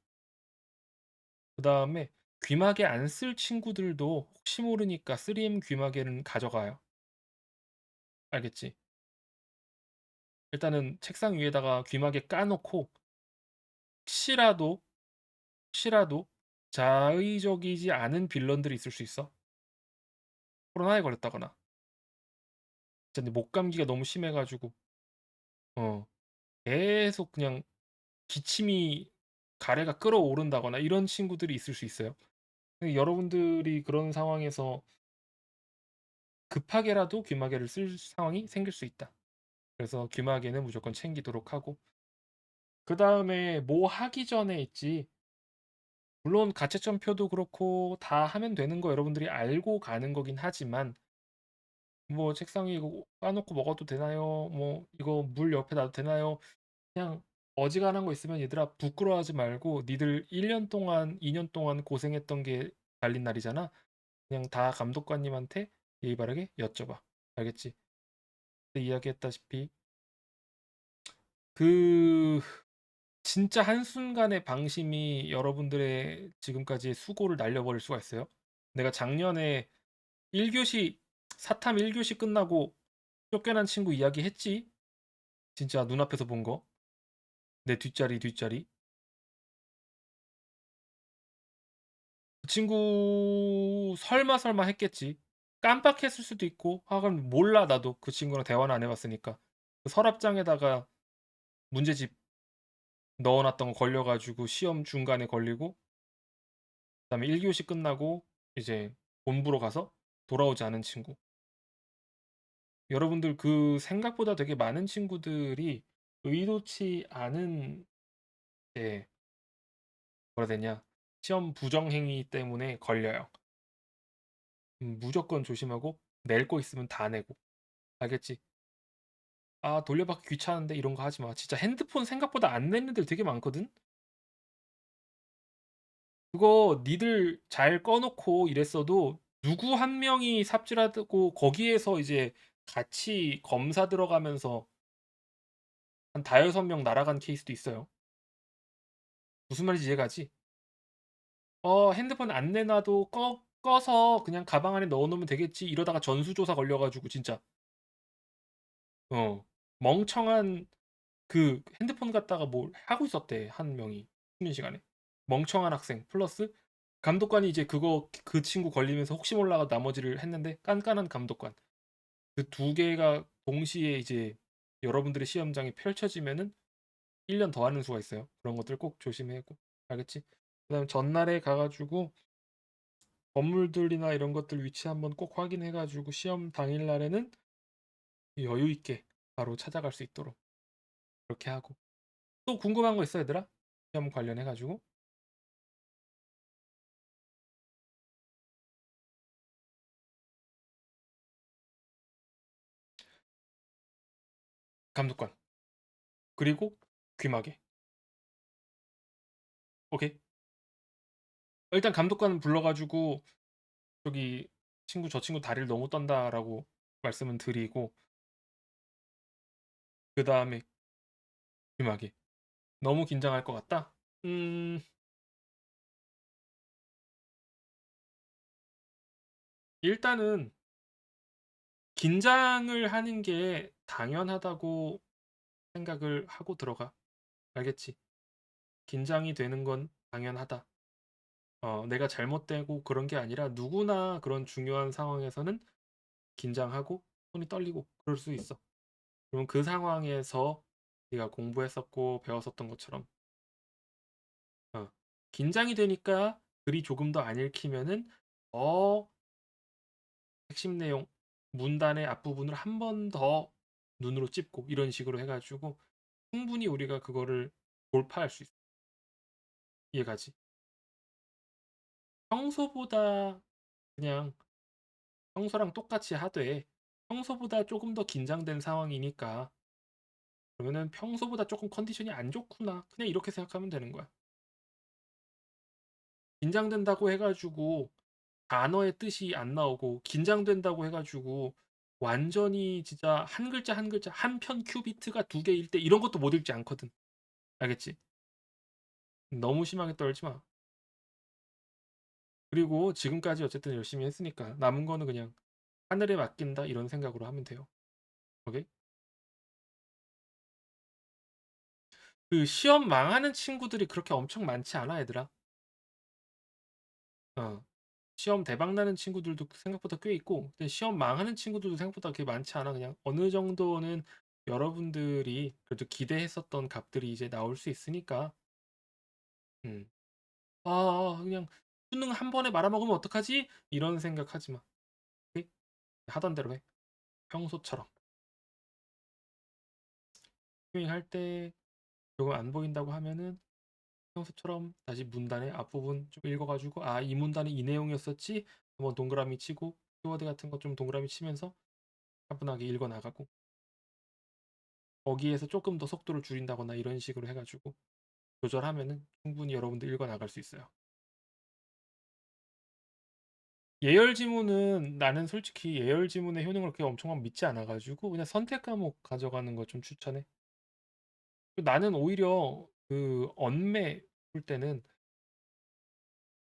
Speaker 1: 그 다음에 귀마개 안 쓸 친구들도 혹시 모르니까 3M 귀마개는 가져가요. 알겠지? 일단은 책상 위에다가 귀마개 까놓고 혹시라도 혹시라도 자의적이지 않은 빌런들이 있을 수 있어. 코로나에 걸렸다거나 진짜 목 감기가 너무 심해가지고 어 계속 그냥 기침이 가래가 끓어오른다거나 이런 친구들이 있을 수 있어요. 근데 여러분들이 그런 상황에서 급하게라도 귀마개를 쓸 상황이 생길 수 있다. 그래서 귀마개는 무조건 챙기도록 하고 그다음에 뭐 하기 전에 있지 물론 가채점표도 그렇고 다 하면 되는 거 여러분들이 알고 가는 거긴 하지만 뭐 책상에 이거 까놓고 먹어도 되나요? 뭐 이거 물 옆에 놔도 되나요? 그냥 어지간한 거 있으면 얘들아 부끄러워하지 말고 니들 1년 동안 2년 동안 고생했던 게 달린 날이잖아. 그냥 다 감독관님한테 예의 바르게 여쭤봐. 알겠지? 근데 이야기했다시피 그 진짜 한순간의 방심이 여러분들의 지금까지의 수고를 날려버릴 수가 있어요. 내가 작년에 1교시 사탐 1교시 끝나고 쫓겨난 친구 이야기했지? 진짜 눈앞에서 본 거. 내 뒷자리. 그 친구 설마 했겠지. 깜빡했을 수도 있고 하긴 몰라 나도 그 친구랑 대화는 안 해봤으니까. 그 서랍장에다가 문제집 넣어놨던 거 걸려가지고 시험 중간에 걸리고 그다음에 1교시 끝나고 이제 본부로 가서 돌아오지 않은 친구. 여러분들 그 생각보다 되게 많은 친구들이 의도치 않은 예, 뭐라 해야 되냐 시험 부정행위 때문에 걸려요. 무조건 조심하고 낼 거 있으면 다 내고 알겠지? 아 돌려받기 귀찮은데 이런 거 하지 마. 진짜 핸드폰 생각보다 안 내는 애들 되게 많거든. 그거 니들 잘 꺼놓고 이랬어도 누구 한 명이 삽질하고 거기에서 이제 같이 검사 들어가면서 한 다여섯 명 날아간 케이스도 있어요. 무슨 말인지 이해가지? 핸드폰 안 내놔도 꺼서 그냥 가방 안에 넣어놓으면 되겠지. 이러다가 전수조사 걸려가지고 진짜 어 멍청한 그 핸드폰 갖다가 뭘 하고 있었대 한 명이 쉬는 시간에 멍청한 학생 플러스 감독관이 이제 그거 그 친구 걸리면서 혹시 몰라가 나머지를 했는데 깐깐한 감독관 그 두 개가 동시에 이제 여러분들의 시험장에 펼쳐지면은 1년 더 하는 수가 있어요. 그런 것들 꼭 조심해고 알겠지? 그다음 전날에 가가지고 건물들이나 이런 것들 위치 한번 꼭 확인해가지고 시험 당일 날에는 여유 있게 바로 찾아갈 수 있도록 그렇게 하고 또 궁금한 거 있어 얘들아? 시험 관련해가지고 감독관 그리고 귀마개 오케이 일단 감독관 불러가지고 저기 친구 저 친구 다리를 너무 떤다라고 말씀은 드리고 그 다음에 귀마개 너무 긴장할 것 같다? 음 일단은 긴장을 하는 게 당연하다고 생각을 하고 들어가 알겠지? 긴장이 되는 건 당연하다 내가 잘못되고 그런 게 아니라 누구나 그런 중요한 상황에서는 긴장하고 손이 떨리고 그럴 수 있어. 그럼 그 상황에서 네가 공부했었고 배웠었던 것처럼 어, 긴장이 되니까 글이 조금 더 안 읽히면은 더 핵심 내용 문단의 앞부분을 한 번 더 눈으로 찝고 이런 식으로 해가지고 충분히 우리가 그거를 돌파할 수 있어. 이해가지? 평소보다 그냥 평소랑 똑같이 하되 평소보다 조금 더 긴장된 상황이니까 그러면은 평소보다 조금 컨디션이 안 좋구나. 그냥 이렇게 생각하면 되는 거야. 긴장된다고 해가지고 단어의 뜻이 안 나오고 긴장된다고 해가지고 완전히 진짜 한 글자 한 글자 한 편 큐비트가 두 개일 때 이런 것도 못 읽지 않거든. 알겠지? 너무 심하게 떨지 마. 그리고 지금까지 어쨌든 열심히 했으니까 남은 거는 그냥 하늘에 맡긴다 이런 생각으로 하면 돼요. 오케이? 그 시험 망하는 친구들이 그렇게 엄청 많지 않아 얘들아. 어. 시험 대박 나는 친구들도 생각보다 꽤 있고 근데 시험 망하는 친구들도 생각보다 그렇게 많지 않아 그냥 어느 정도는 여러분들이 그래도 기대했었던 값들이 이제 나올 수 있으니까 음. 그냥 수능 한 번에 말아먹으면 어떡하지? 이런 생각하지 마. 오케이? 하던 대로 해. 평소처럼. 스윙할 때 조금 안 보인다고 하면은 평소처럼 다시 문단의 앞부분 좀 읽어가지고 이 문단이 이 내용이었었지? 한번 동그라미 치고 키워드 같은 거 좀 동그라미 치면서 차분하게 읽어 나가고 거기에서 조금 더 속도를 줄인다거나 이런 식으로 해가지고 조절하면은 충분히 여러분들 읽어 나갈 수 있어요. 예열 지문은 나는 솔직히 예열 지문의 효능을 그렇게 엄청 믿지 않아가지고 그냥 선택 과목 가져가는 거 좀 추천해. 나는 오히려 그 언매 풀 때는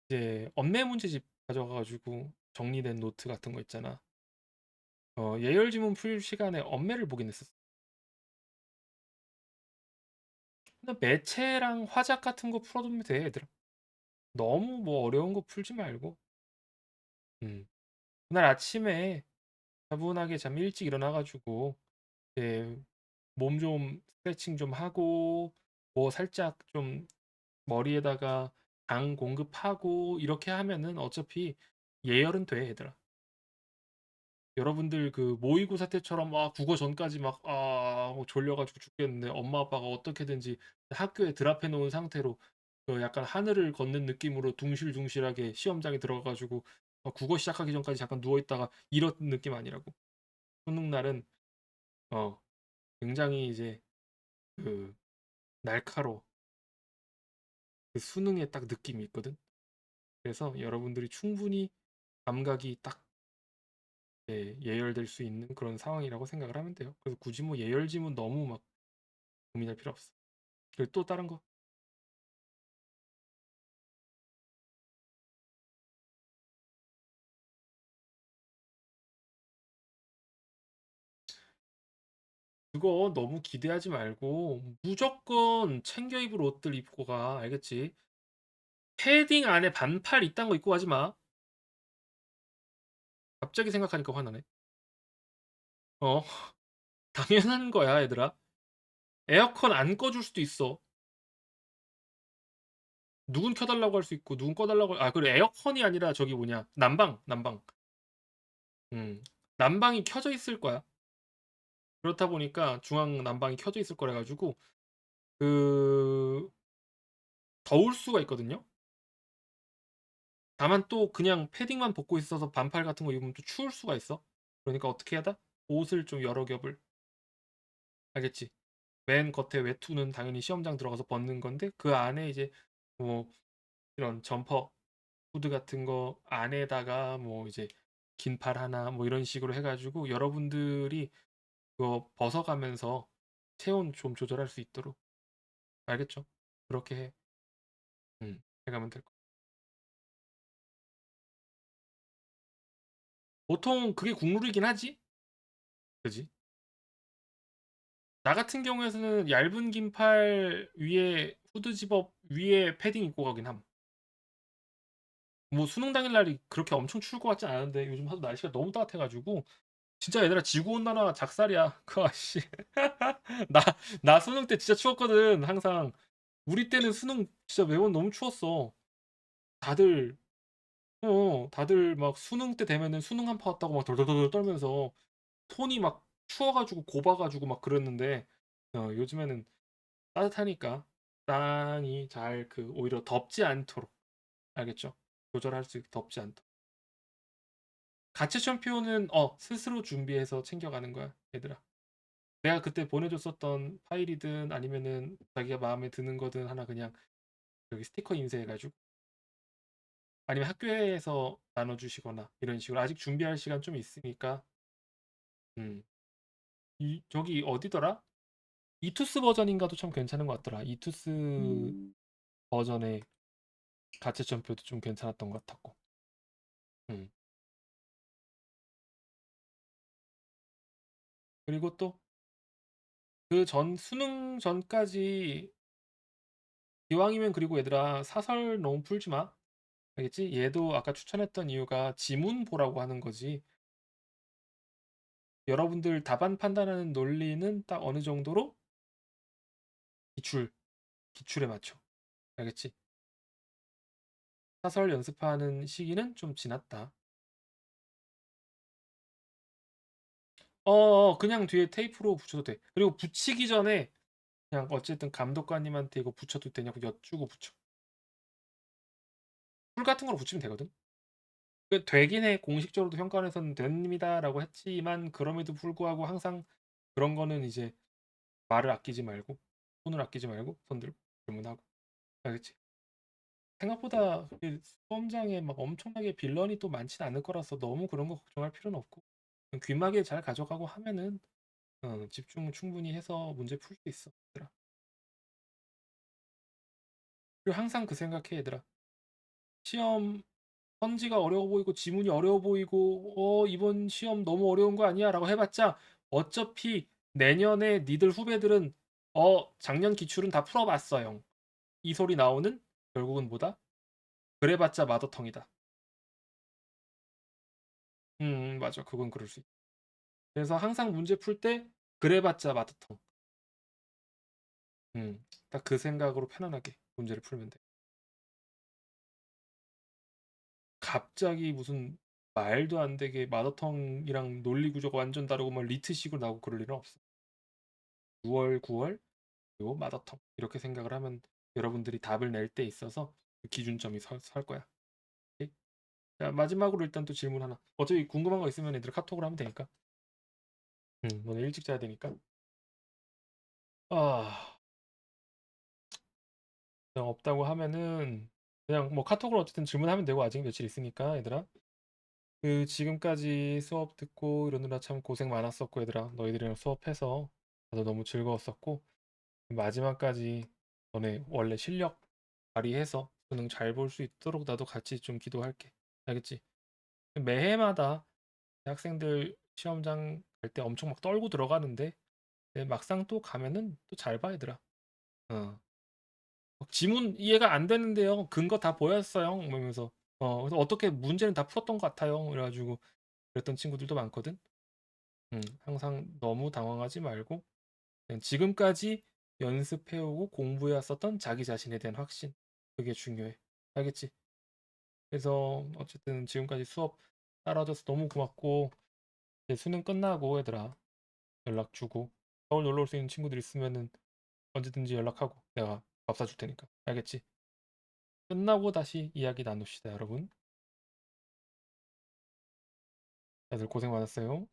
Speaker 1: 이제 언매 문제집 가져가가지고 정리된 노트 같은 거 있잖아. 예열 지문 풀 시간에 언매를 보긴 했었어. 근데 매체랑 화작 같은 거 풀어두면 돼, 얘들아. 너무 뭐 어려운 거 풀지 말고. 음. 그날 아침에 차분하게 잠 일찍 일어나가지고 이제 몸 좀 스트레칭 좀 하고 뭐 살짝 좀 머리에다가 당 공급하고 이렇게 하면은 어차피 예열은 돼, 얘들아. 여러분들 그 모의고사 때처럼 국어 전까지 뭐 졸려가지고 죽겠는데 엄마 아빠가 어떻게든지 학교에 드랍해 놓은 상태로 그 약간 하늘을 걷는 느낌으로 둥실둥실하게 시험장에 들어가가지고 국어 시작하기 전까지 잠깐 누워 있다가 이런 느낌 아니라고. 수능 날은 어 굉장히 이제 그 날카로워. 그 수능에 딱 느낌이 있거든. 그래서 여러분들이 충분히 감각이 딱 예열될 수 있는 그런 상황이라고 생각을 하면 돼요. 그래서 굳이 뭐 예열 지문 너무 막 고민할 필요 없어. 그리고 또 다른 거. 그거 너무 기대하지 말고 무조건 챙겨 입을 옷들 입고 가. 알겠지? 패딩 안에 반팔 이딴 거 입고 가지 마. 갑자기 생각하니까 화나네. 어, 당연한 거야, 얘들아. 에어컨 안 꺼줄 수도 있어. 누군 켜달라고 할 수 있고, 누군 꺼달라고, 그래, 에어컨이 아니라 저기 뭐냐, 난방. 난방이 켜져 있을 거야. 그렇다 보니까 중앙 난방이 켜져 있을 거라 가지고, 그, 더울 수가 있거든요? 다만 또 그냥 패딩만 벗고 있어서 반팔 같은 거 입으면 또 추울 수가 있어. 그러니까 어떻게 해야 돼? 옷을 좀 여러 겹을. 알겠지? 맨 겉에 외투는 당연히 시험장 들어가서 벗는 건데, 그 안에 이제 뭐, 이런 점퍼, 후드 같은 거 안에다가 뭐 이제 긴팔 하나 뭐 이런 식으로 해가지고 여러분들이 그거 벗어가면서 체온 좀 조절할 수 있도록 알겠죠? 그렇게 해. 해가면 될 거. 보통 그게 국룰이긴 하지, 그지? 나 같은 경우에는 얇은 긴팔 위에 후드 집업 위에 패딩 입고 가긴 함. 뭐 수능 당일날이 그렇게 엄청 추울 것 같진 않은데 요즘 하도 날씨가 너무 따뜻해가지고 진짜 얘들아 지구온난화 작살이야. 그 아씨. 나, 나 수능 때 진짜 추웠거든. 항상 우리 때는 수능 진짜 매번 너무 추웠어. 다들 다들 막 수능 때 되면은 수능 한파 왔다고 막 덜덜덜 떨면서 손이 막 추워가지고 고봐가지고 막 그랬는데 요즘에는 따뜻하니까 땅이 잘 그 오히려 덥지 않도록 알겠죠? 조절할 수 있게 덥지 않도록. 가채 챔피온은 스스로 준비해서 챙겨가는 거야, 얘들아. 내가 그때 보내줬었던 파일이든 아니면은 자기가 마음에 드는 거든 하나 그냥 여기 스티커 인쇄해가지고 아니면 학교에서 나눠주시거나 이런 식으로 아직 준비할 시간 좀 있으니까 음. 저기 어디더라? 이투스 버전인가도 참 괜찮은 것 같더라. 이투스 버전의 가채점표도 좀 괜찮았던 것 같았고. 음. 그리고 또 그 전 수능 전까지 기왕이면 그리고 얘들아 사설 너무 풀지 마. 알겠지? 얘도 아까 추천했던 이유가 지문 보라고 하는 거지. 여러분들 답안 판단하는 논리는 딱 어느 정도로 기출, 기출에 맞춰. 알겠지? 사설 연습하는 시기는 좀 지났다. 그냥 뒤에 테이프로 붙여도 돼. 그리고 붙이기 전에 그냥 어쨌든 감독관님한테 이거 붙여도 되냐고 여쭈고 붙여. 풀 같은 거로 붙이면 되거든. 되긴 해. 공식적으로도 평가원에서는 됩니다라고 했지만 그럼에도 불구하고 항상 그런 거는 이제 말을 아끼지 말고 손을 아끼지 말고 손 들고 질문하고. 알겠지? 생각보다 수험장에 막 엄청나게 빌런이 또 많지는 않을 거라서 너무 그런 거 걱정할 필요는 없고 귀마개 잘 가져가고 하면은 집중 충분히 해서 문제 풀 수 있어, 얘들아. 그리고 항상 그 생각해, 얘들아. 시험 선지가 어려워 보이고 지문이 어려워 보이고 이번 시험 너무 어려운 거 아니야? 라고 해봤자 어차피 내년에 니들 후배들은 작년 기출은 다 풀어봤어요. 이 소리 나오는 결국은 뭐다? 그래봤자 마더텅이다. 맞아. 그건 그럴 수 있다. 그래서 항상 문제 풀 때 그래봤자 마더텅. 딱 그 생각으로 편안하게 문제를 풀면 돼. 갑자기 무슨 말도 안 되게 마더텅이랑 논리 구조가 완전 다르고 막 리트식으로 나오고 그럴 일은 없어. 6월, 9월 그리고 마더텅 이렇게 생각을 하면 여러분들이 답을 낼 때 있어서 그 기준점이 설 거야. 오케이? 자, 마지막으로 일단 또 질문 하나. 어차피 궁금한 거 있으면 애들 카톡으로 하면 되니까. 오늘 일찍 자야 되니까. 아, 그냥 없다고 하면은 그냥 뭐 카톡으로 어쨌든 질문하면 되고 아직 며칠 있으니까 얘들아. 그 지금까지 수업 듣고 이러느라 참 고생 많았었고 얘들아. 너희들이랑 수업해서 나도 너무 즐거웠었고 마지막까지 너네 원래 실력 발휘해서 수능 잘 볼 수 있도록 나도 같이 좀 기도할게. 알겠지? 매해마다 학생들 시험장 갈 때 엄청 막 떨고 들어가는데 막상 또 가면은 또 잘 봐 얘들아. 어. 막 지문 이해가 안 되는데요. 근거 다 보였어요. 뭐 이러면서 그래서 어떻게 문제는 다 풀었던 것 같아요. 그래가지고 그랬던 친구들도 많거든. 항상 너무 당황하지 말고 그냥 지금까지 연습해오고 공부해왔었던 자기 자신에 대한 확신 그게 중요해. 알겠지? 그래서 어쨌든 지금까지 수업 따라줘서 너무 고맙고 이제 수능 끝나고 얘들아 연락 주고 서울 놀러 올 수 있는 친구들 있으면은 언제든지 연락하고 내가 밥 사줄 테니까 알겠지? 끝나고 다시 이야기 나눕시다 여러분. 다들 고생 많았어요.